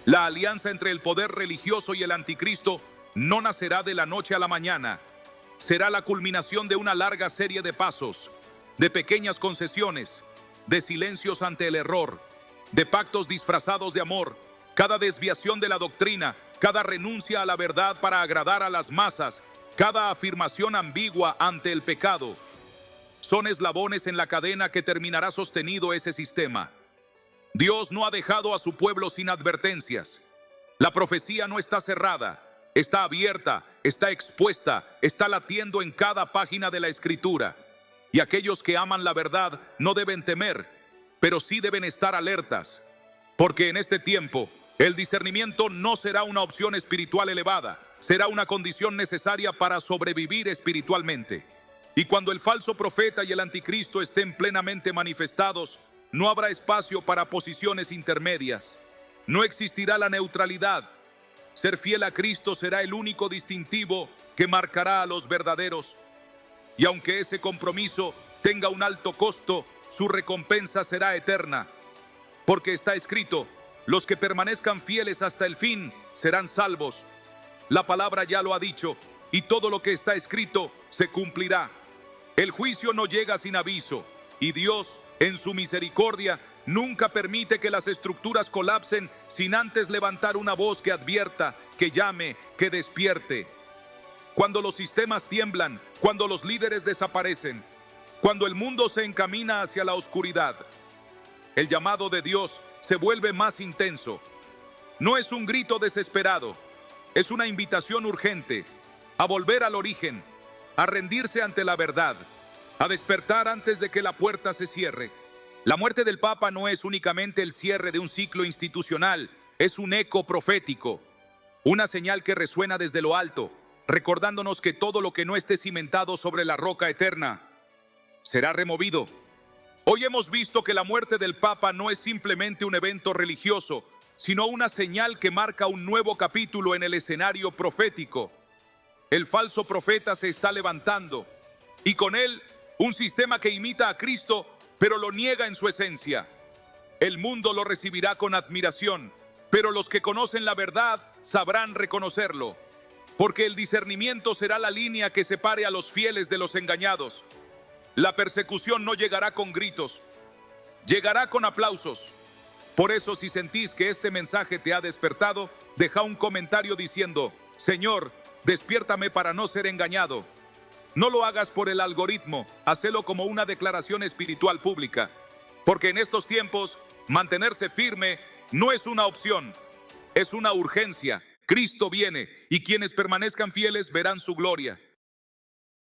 La alianza entre el poder religioso y el anticristo no nacerá de la noche a la mañana. Será la culminación de una larga serie de pasos, de pequeñas concesiones, de silencios ante el error, de pactos disfrazados de amor. Cada desviación de la doctrina, cada renuncia a la verdad para agradar a las masas, cada afirmación ambigua ante el pecado, son eslabones en la cadena que terminará sostenido ese sistema. Dios no ha dejado a su pueblo sin advertencias. La profecía no está cerrada, está abierta, está expuesta, está latiendo en cada página de la Escritura. Y aquellos que aman la verdad no deben temer, pero sí deben estar alertas, porque en este tiempo el discernimiento no será una opción espiritual elevada, será una condición necesaria para sobrevivir espiritualmente. Y cuando el falso profeta y el anticristo estén plenamente manifestados, no habrá espacio para posiciones intermedias. No existirá la neutralidad. Ser fiel a Cristo será el único distintivo que marcará a los verdaderos. Y aunque ese compromiso tenga un alto costo, su recompensa será eterna. Porque está escrito: los que permanezcan fieles hasta el fin serán salvos. La palabra ya lo ha dicho, y todo lo que está escrito se cumplirá. El juicio no llega sin aviso, y Dios, en su misericordia, nunca permite que las estructuras colapsen sin antes levantar una voz que advierta, que llame, que despierte. Cuando los sistemas tiemblan, cuando los líderes desaparecen, cuando el mundo se encamina hacia la oscuridad, el llamado de Dios se vuelve más intenso. No es un grito desesperado, es una invitación urgente a volver al origen, a rendirse ante la verdad, a despertar antes de que la puerta se cierre. La muerte del Papa no es únicamente el cierre de un ciclo institucional, es un eco profético, una señal que resuena desde lo alto, recordándonos que todo lo que no esté cimentado sobre la roca eterna será removido. Hoy hemos visto que la muerte del Papa no es simplemente un evento religioso, sino una señal que marca un nuevo capítulo en el escenario profético. El falso profeta se está levantando y con él un sistema que imita a Cristo, pero lo niega en su esencia. El mundo lo recibirá con admiración, pero los que conocen la verdad sabrán reconocerlo, porque el discernimiento será la línea que separe a los fieles de los engañados. La persecución no llegará con gritos, llegará con aplausos. Por eso, si sentís que este mensaje te ha despertado, deja un comentario diciendo: Señor, despiértame para no ser engañado. No lo hagas por el algoritmo, hacelo como una declaración espiritual pública, porque en estos tiempos mantenerse firme no es una opción, es una urgencia. Cristo viene y quienes permanezcan fieles verán su gloria.